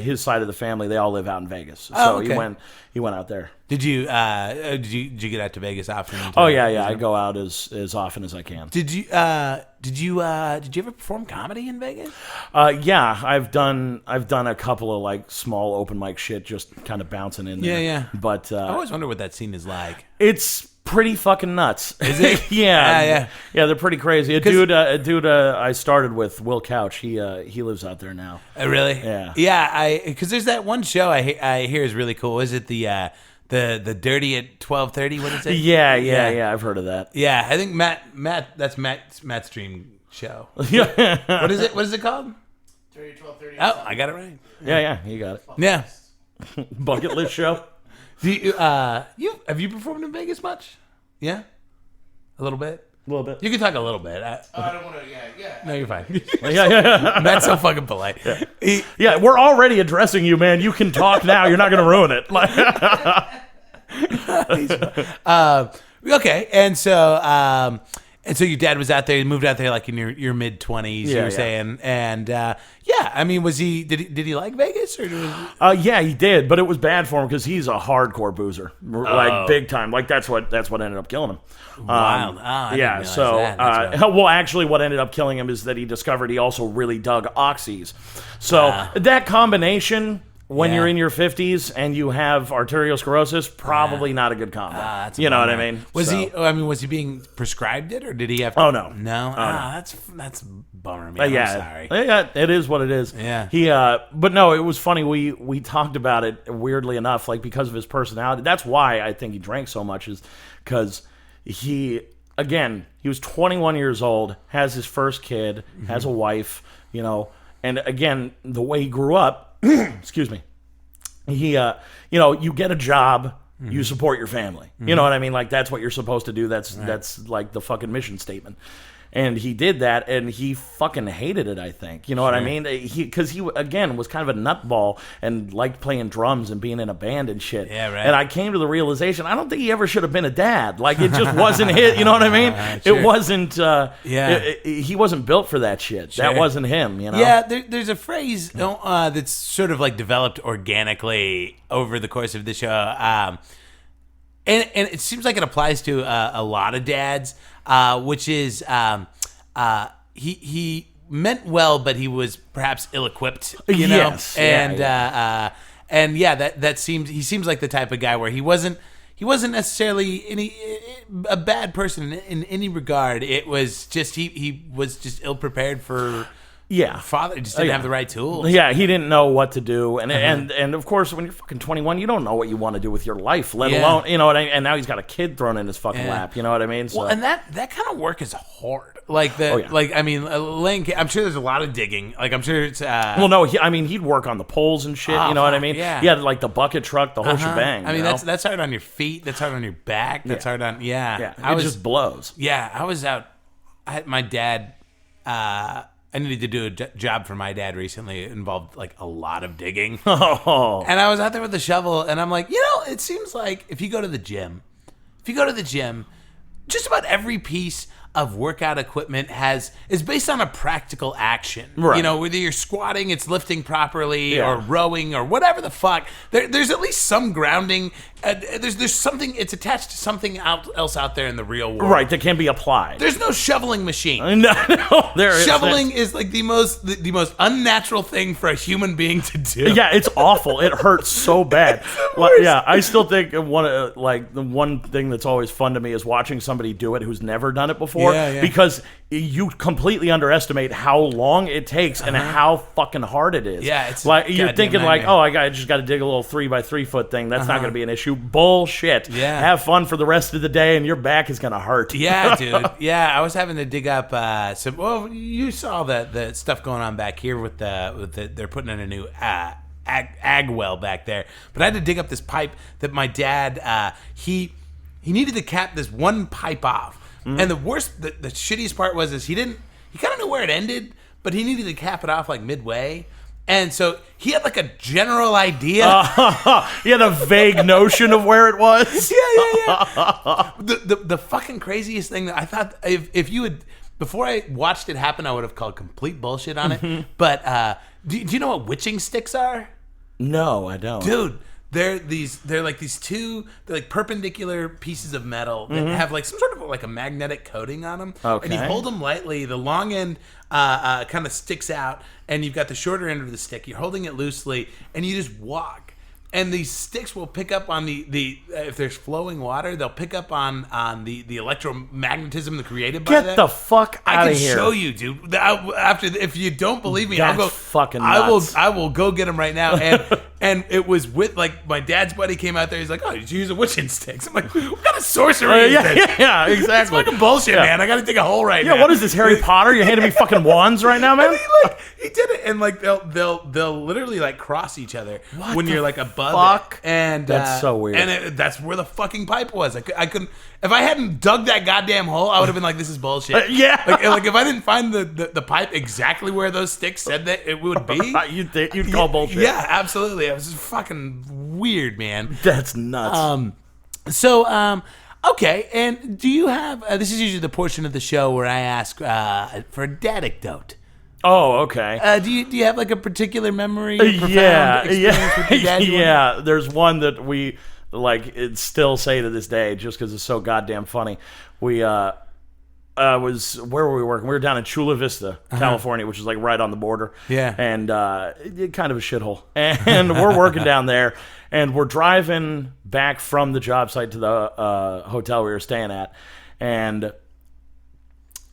Speaker 2: his side of the family, they all live out in Vegas. So
Speaker 1: okay.
Speaker 2: he went out there.
Speaker 1: Did you get out to Vegas often?
Speaker 2: Oh yeah. I go out as often as I can.
Speaker 1: Did you ever perform comedy in Vegas?
Speaker 2: Yeah, I've done a couple of like small open mic shit, just kind of bouncing in there.
Speaker 1: Yeah.
Speaker 2: But
Speaker 1: I always wonder what that scene is like.
Speaker 2: It's pretty fucking nuts.
Speaker 1: Is it?
Speaker 2: Yeah. They're pretty crazy. A dude I started with, Will Couch. He lives out there now.
Speaker 1: Really?
Speaker 2: Yeah.
Speaker 1: Yeah. Because there's that one show I hear is really cool. Is it the Dirty at 12:30? What is it?
Speaker 2: Yeah. I've heard of that.
Speaker 1: Yeah, I think Matt. That's Matt's dream show. What is it? What is it called?
Speaker 3: Dirty 12:30.
Speaker 1: Oh, I got it right.
Speaker 2: Yeah, you got it.
Speaker 1: Yeah.
Speaker 2: Bucket list show.
Speaker 1: Do have you performed in Vegas much? Yeah, a little bit.
Speaker 2: A little bit.
Speaker 1: You can talk a little bit.
Speaker 3: I don't want to. Yeah.
Speaker 1: No, you're fine.
Speaker 2: Yeah.
Speaker 1: Matt's so fucking polite.
Speaker 2: Yeah, we're already addressing you, man. You can talk now. You're not going to ruin it.
Speaker 1: Okay, and so your dad was out there. He moved out there like in your mid 20s. You were saying, and I mean, did he like Vegas or?
Speaker 2: Yeah, he did, but it was bad for him because he's a hardcore boozer, like big time. Like that's what ended up killing him.
Speaker 1: Wild.
Speaker 2: Well, actually, what ended up killing him is that he discovered he also really dug oxys. So that combination. When you're in your 50s and you have arteriosclerosis, probably not a good combo. You know what I mean?
Speaker 1: Was he being prescribed it, or did he have to?
Speaker 2: Oh, no.
Speaker 1: No?
Speaker 2: No.
Speaker 1: That's bummer me. I'm sorry.
Speaker 2: Yeah, it is what it is.
Speaker 1: Yeah.
Speaker 2: But no, it was funny. We talked about it, weirdly enough, like because of his personality. That's why I think he drank so much, is because he was 21 years old, has his first kid, has a wife, and again, the way he grew up, excuse me. He, you get a job, you support your family. You know what I mean? Like that's what you're supposed to do. That's like the fucking mission statement. And he did that, and he fucking hated it, I think. You know what I mean? Because he, again, was kind of a nutball and liked playing drums and being in a band and shit.
Speaker 1: Yeah, right.
Speaker 2: And I came to the realization, I don't think he ever should have been a dad. Like, it just wasn't his, you know what I mean?
Speaker 1: Sure.
Speaker 2: It wasn't, he wasn't built for that shit.
Speaker 1: Sure.
Speaker 2: That wasn't him,
Speaker 1: Yeah, there's a phrase that's sort of like developed organically over the course of the show. And it seems like it applies to a lot of dads, which is he meant well, but he was perhaps ill-equipped, you know?
Speaker 2: Yes.
Speaker 1: That seems like the type of guy where he wasn't necessarily a bad person in any regard. It was just he was just ill-prepared for.
Speaker 2: Yeah,
Speaker 1: father just didn't have the right tools.
Speaker 2: Yeah, he didn't know what to do, and of course, when you're fucking 21, you don't know what you want to do with your life, let alone And now he's got a kid thrown in his fucking lap. You know what I mean? So.
Speaker 1: Well, and that kind of work is hard. Like I'm sure there's a lot of digging. Like I'm sure it's.
Speaker 2: Well, no, he'd work on the poles and shit. You know what I mean?
Speaker 1: Yeah.
Speaker 2: He had like the bucket truck, the whole shebang.
Speaker 1: I mean, that's hard on your feet. That's hard on your back. That's hard on. Yeah.
Speaker 2: It just blows.
Speaker 1: Yeah, I was out. My dad. I needed to do a job for my dad recently. It involved like a lot of digging.
Speaker 2: Oh.
Speaker 1: And I was out there with the shovel, and I'm like, it seems like if you go to the gym, just about every piece of workout equipment is based on a practical action.
Speaker 2: Right.
Speaker 1: Whether you're squatting, it's lifting properly, or rowing, or whatever the fuck. There's at least some grounding. There's something. It's attached to something else out there in the real world.
Speaker 2: Right, that can be applied.
Speaker 1: There's no shoveling machine.
Speaker 2: No, there is.
Speaker 1: Shoveling is like the most unnatural thing for a human being to do.
Speaker 2: Yeah, it's awful. It hurts so bad. Yeah, I still think the one thing that's always fun to me is watching somebody do it who's never done it before.
Speaker 1: Yeah.
Speaker 2: Because you completely underestimate how long it takes and how fucking hard it is.
Speaker 1: Yeah, it's
Speaker 2: like you're thinking
Speaker 1: nightmare.
Speaker 2: I just got to dig a little 3x3 foot thing. That's not going to be an issue. Bullshit.
Speaker 1: Yeah.
Speaker 2: Have fun for the rest of the day, and your back is going to hurt.
Speaker 1: Yeah, dude. Yeah, I was having to dig up some. Well, you saw the stuff going on back here with the they're putting in a new ag well back there. But I had to dig up this pipe that my dad he needed to cap this one pipe off. And the worst, the shittiest part was he kind of knew where it ended, but he needed to cap it off like midway. And so he had like a general idea.
Speaker 2: He had a vague notion of where it was.
Speaker 1: Yeah. The fucking craziest thing that I thought, if you had, before I watched it happen, I would have called complete bullshit on it. But do you know what witching sticks are?
Speaker 2: No, I don't.
Speaker 1: Dude. They're like these two, they're like perpendicular pieces of metal that have like some sort of like a magnetic coating on them.
Speaker 2: Okay.
Speaker 1: And you hold them lightly. The long end kind of sticks out, and you've got the shorter end of the stick. You're holding it loosely, and you just walk. And these sticks will pick up on the if there's flowing water, they'll pick up on the electromagnetism created by that.
Speaker 2: Get the fuck out of here.
Speaker 1: I can show you, dude. After, if you don't believe me, I'll go.
Speaker 2: Fucking nuts.
Speaker 1: I will go get them right now. And it was with like my dad's buddy came out there. He's like, "Oh, did you use a witching sticks?" I'm like, "What kind of sorcery is this?"
Speaker 2: Yeah, exactly.
Speaker 1: It's fucking bullshit, man. I got to dig a hole right now.
Speaker 2: Yeah, what is this, Harry Potter? You're handing me fucking wands right now, man?
Speaker 1: And he did it, and like they'll literally like cross each other when you're like above
Speaker 2: fuck?
Speaker 1: it. And
Speaker 2: that's so weird.
Speaker 1: And that's where the fucking pipe was. I couldn't. If I hadn't dug that goddamn hole, I would have been like, "This is bullshit."
Speaker 2: Yeah.
Speaker 1: Like if I didn't find the pipe exactly where those sticks said that it would be,
Speaker 2: you'd call bullshit.
Speaker 1: Yeah, absolutely. It was just fucking weird, man.
Speaker 2: That's nuts.
Speaker 1: Okay, and do you have? This is usually the portion of the show where I ask for a dadicdote.
Speaker 2: Oh, okay.
Speaker 1: Do you have like a particular memory? Or profound experience with your dad?
Speaker 2: Yeah. There's one that we still say to this day, just because it's so goddamn funny. We where were we working? We were down in Chula Vista, California, which is like right on the border.
Speaker 1: Yeah.
Speaker 2: And kind of a shithole. And we're working down there, and we're driving back from the job site to the hotel we were staying at, and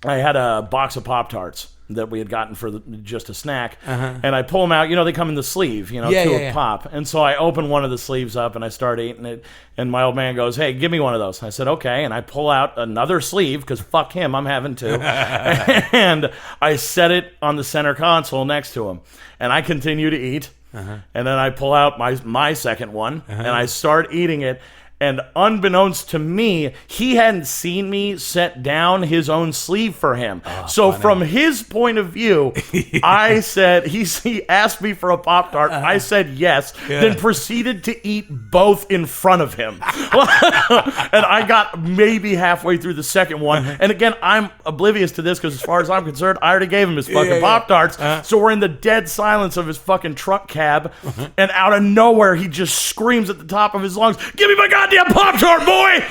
Speaker 2: I had a box of Pop Tarts that we had gotten for just a snack, and I pull them out. They come in the sleeve, two a pop. And so I open one of the sleeves up, and I start eating it, and my old man goes, "Hey, give me one of those." I said, "Okay," and I pull out another sleeve, because fuck him, I'm having two. And I set it on the center console next to him, and I continue to eat, and then I pull out my second one, and I start eating it. And unbeknownst to me, he hadn't seen me set down his own sleeve for him. So
Speaker 1: funny.
Speaker 2: from his point of view, I said, he asked me for a Pop-Tart. I said yes, then proceeded to eat both in front of him. And I got maybe halfway through the second one. And again, I'm oblivious to this because as far as I'm concerned, I already gave him his fucking Pop-Tarts. So we're in the dead silence of his fucking truck cab. And out of nowhere, he just screams at the top of his lungs, "Give me my goddamn Pop-Tart, boy!"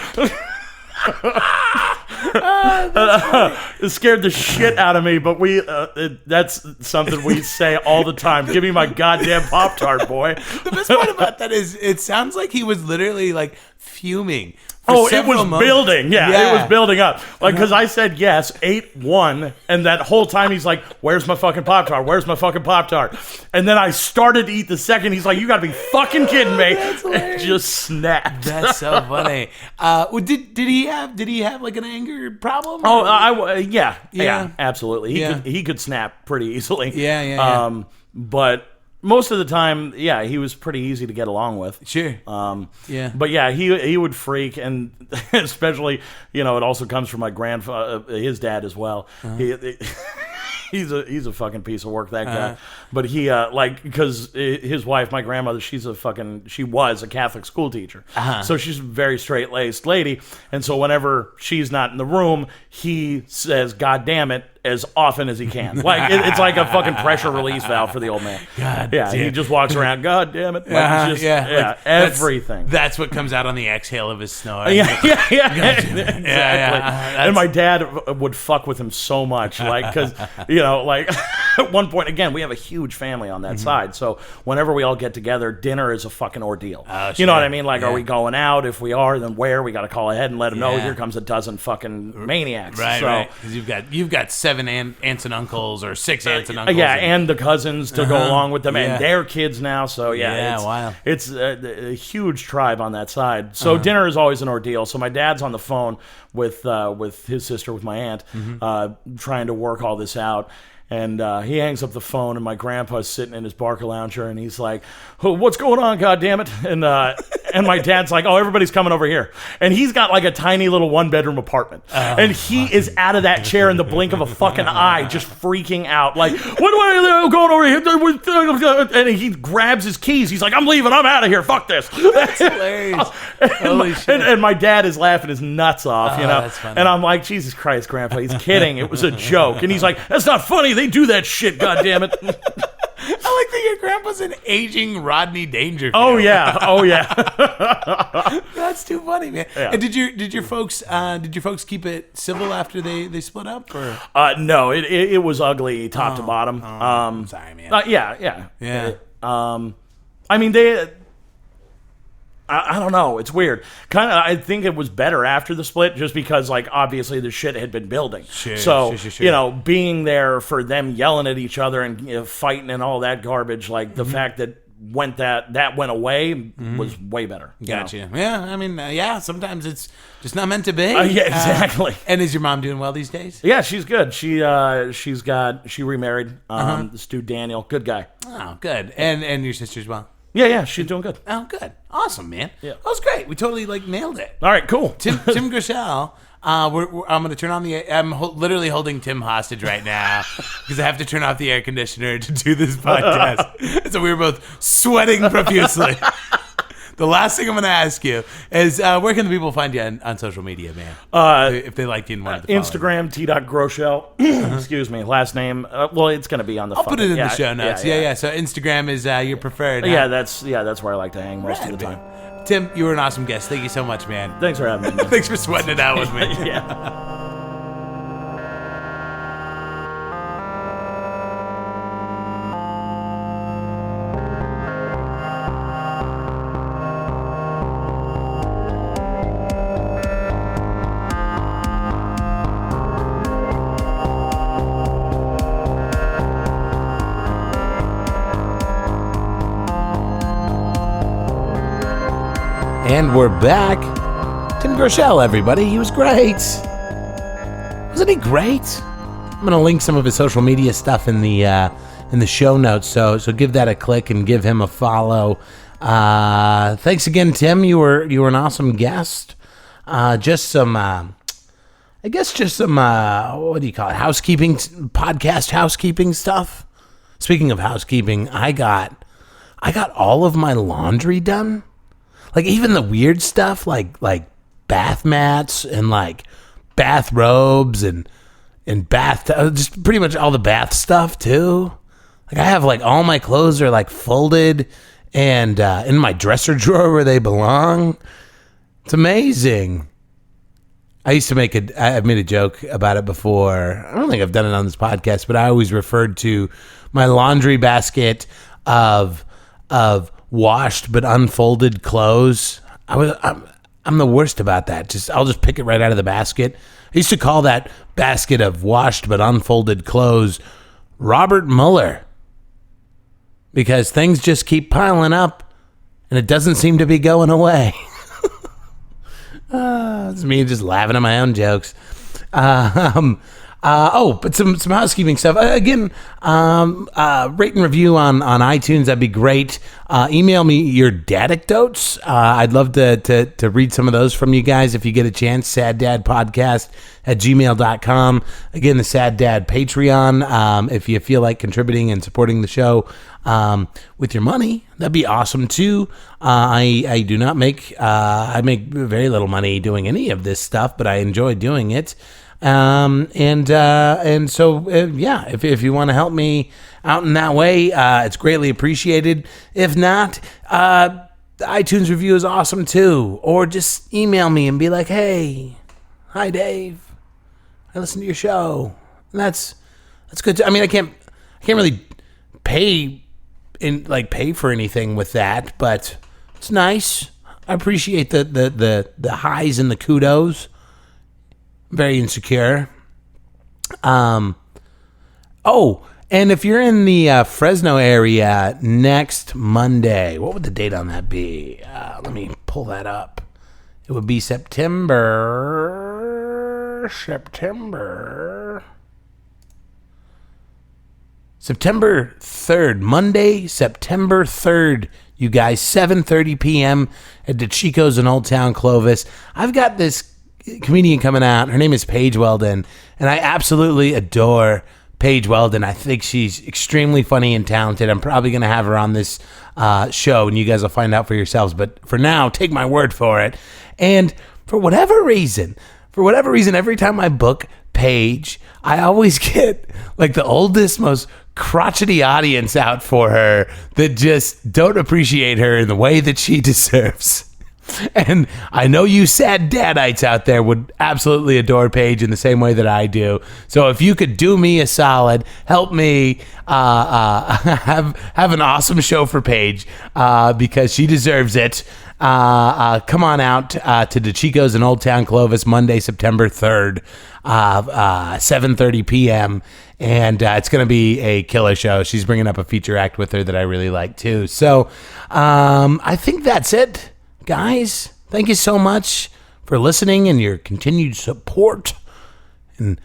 Speaker 2: It scared the shit out of me, but that's something we say all the time. "Give me my goddamn Pop-Tart, boy."
Speaker 1: The best part about that is it sounds like he was literally like fuming.
Speaker 2: Oh, it was building. Yeah, it was building up. Because I said yes, ate one, and that whole time he's like, "Where's my fucking Pop-Tart? Where's my fucking Pop-Tart?" And then I started to eat the second. He's like, "You gotta be fucking kidding me!" And just snapped.
Speaker 1: That's so funny. Did he have like an anger problem?
Speaker 2: Oh, yeah, absolutely. He could snap pretty easily.
Speaker 1: Yeah.
Speaker 2: But most of the time, he was pretty easy to get along with.
Speaker 1: Sure.
Speaker 2: But yeah, he would freak, and especially, it also comes from my grandfather, his dad as well. He's a fucking piece of work, that guy. But he because his wife, my grandmother, she was a Catholic school teacher, so she's a very straight laced lady. And so whenever she's not in the room, he says "God damn it" as often as he can. Like it's like a fucking pressure release valve for the old man.
Speaker 1: God
Speaker 2: yeah,
Speaker 1: damn.
Speaker 2: he just walks around. God damn it! Like,
Speaker 1: Like,
Speaker 2: everything.
Speaker 1: That's what comes out on the exhale of his snore.
Speaker 2: Exactly.
Speaker 1: Yeah.
Speaker 2: And my dad would fuck with him so much, like, because like at one point, again, we have a huge family on that side, so whenever we all get together, dinner is a fucking ordeal. You know what I mean? Like, are we going out? If we are, then where? We got to call ahead and let them know here comes a dozen fucking maniacs.
Speaker 1: Right. Because you've got 7 aunts and uncles or 6 aunts and uncles.
Speaker 2: And the cousins to go along with them, and their kids now. So it's a huge tribe on that side. So dinner is always an ordeal. So my dad's on the phone with his sister, with my aunt, trying to work all this out. And he hangs up the phone, and my grandpa's sitting in his Barker lounger, and he's like, "Oh, what's going on, goddammit?" And my dad's like, "Oh, everybody's coming over here." And he's got like a tiny little 1-bedroom apartment. And he is out of that chair in the blink of a fucking eye, just freaking out. Like, what are you going over here? And he grabs his keys. He's like, "I'm leaving. I'm out of here. Fuck this."
Speaker 1: That's hilarious. Holy shit.
Speaker 2: And my dad is laughing his nuts off,
Speaker 1: That's funny.
Speaker 2: And I'm like, "Jesus Christ, Grandpa, he's kidding. It was a joke." And he's like, "That's not funny. They do that shit, goddammit."
Speaker 1: I like that your grandpa's an aging Rodney Dangerfield.
Speaker 2: Oh yeah.
Speaker 1: That's too funny, man.
Speaker 2: Yeah.
Speaker 1: And did your folks keep it civil after they split up? Or?
Speaker 2: No, it was ugly top to bottom.
Speaker 1: Sorry, man.
Speaker 2: Yeah. I mean, I don't know. It's weird. Kind of, I think it was better after the split, just because, like, obviously the shit had been building. Sure. Being there for them yelling at each other and fighting and all that garbage, like the fact that that went away was way better.
Speaker 1: Gotcha. Yeah, I mean, sometimes it's just not meant to be.
Speaker 2: Yeah, exactly.
Speaker 1: And is your mom doing well these days?
Speaker 2: Yeah, she's good. She remarried. This dude Daniel, good guy.
Speaker 1: Oh, good. And your sister's well.
Speaker 2: Yeah, she's doing good.
Speaker 1: Oh, good. Awesome, man.
Speaker 2: Yeah.
Speaker 1: That was great. We totally, nailed it.
Speaker 2: All right, cool.
Speaker 1: Tim Groeschel, I'm going to turn on I'm literally holding Tim hostage right now because I have to turn off the air conditioner to do this podcast. So we were both sweating profusely. The last thing I'm going to ask you is, where can the people find you on social media, man? If they liked you and wanted to follow
Speaker 2: Instagram, t.groeschel. Excuse me. Last name. It's going to be on the
Speaker 1: I'll put it in the show notes. Yeah. So Instagram is your preferred.
Speaker 2: Yeah, that's where I like to hang most of the time.
Speaker 1: Tim, you were an awesome guest. Thank you so much, man.
Speaker 2: Thanks for having me.
Speaker 1: Thanks for sweating it out with me.
Speaker 2: Yeah.
Speaker 1: And we're back. Tim Groeschel, everybody. He was great. Wasn't he great? I'm going to link some of his social media stuff in the show notes, so give that a click and give him a follow. Thanks again, Tim. You were an awesome guest. Just some what do you call it? Podcast housekeeping stuff. Speaking of housekeeping, I got all of my laundry done. Like, even the weird stuff, like bath mats and like bathrobes and bath, just pretty much all the bath stuff too. Like, I have like all my clothes are like folded and in my dresser drawer where they belong. It's amazing. I've made a joke about it before. I don't think I've done it on this podcast, but I always referred to my laundry basket of washed but unfolded clothes. I'm the worst about that. I'll just pick it right out of the basket. I used to call that basket of washed but unfolded clothes Robert Mueller, because things just keep piling up and it doesn't seem to be going away. It's me just laughing at my own jokes. But some housekeeping stuff. Again, rate and review on iTunes. That'd be great. Email me your dadecdotes. I'd love to read some of those from you guys if you get a chance. saddadpodcast@gmail.com. Again, the Sad Dad Patreon. If you feel like contributing and supporting the show with your money, that'd be awesome too. I do not make I make very little money doing any of this stuff, but I enjoy doing it. So if you want to help me out in that way, it's greatly appreciated. If not, the iTunes review is awesome too. Or just email me and be like, hey, hi Dave, I listen to your show. And that's good too. I mean, I can't really pay for anything with that, but it's nice. I appreciate the highs and the kudos. Very insecure. And if you're in the Fresno area next Monday, what would the date on that be? Let me pull that up. It would be September 3rd, Monday, September 3rd, you guys, 7:30 p.m. at DeChico's in Old Town Clovis. I've got this comedian coming out. Her name is Paige Weldon, and I absolutely adore Paige Weldon. I think she's extremely funny and talented. I'm probably going to have her on this show, and you guys will find out for yourselves. But for now, take my word for it. And for whatever reason, every time I book Paige, I always get like the oldest, most crotchety audience out for her that just don't appreciate her in the way that she deserves. And I know you sad dadites out there would absolutely adore Paige in the same way that I do. So if you could do me a solid, help me have an awesome show for Paige because she deserves it. Come on out to DeChico's in Old Town Clovis Monday, September 3rd, 7:30 p.m. And it's going to be a killer show. She's bringing up a feature act with her that I really like too. So I think that's it. Guys, thank you so much for listening and your continued support and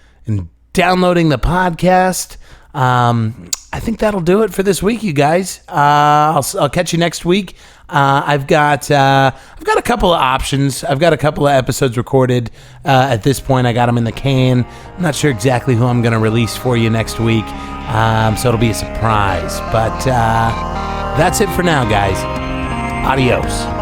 Speaker 1: downloading the podcast. I think that'll do it for this week, you guys. I'll catch you next week. I've got a couple of options. I've got a couple of episodes recorded at this point. I got them in the can. I'm not sure exactly who I'm going to release for you next week, so it'll be a surprise. But that's it for now, guys. Adios.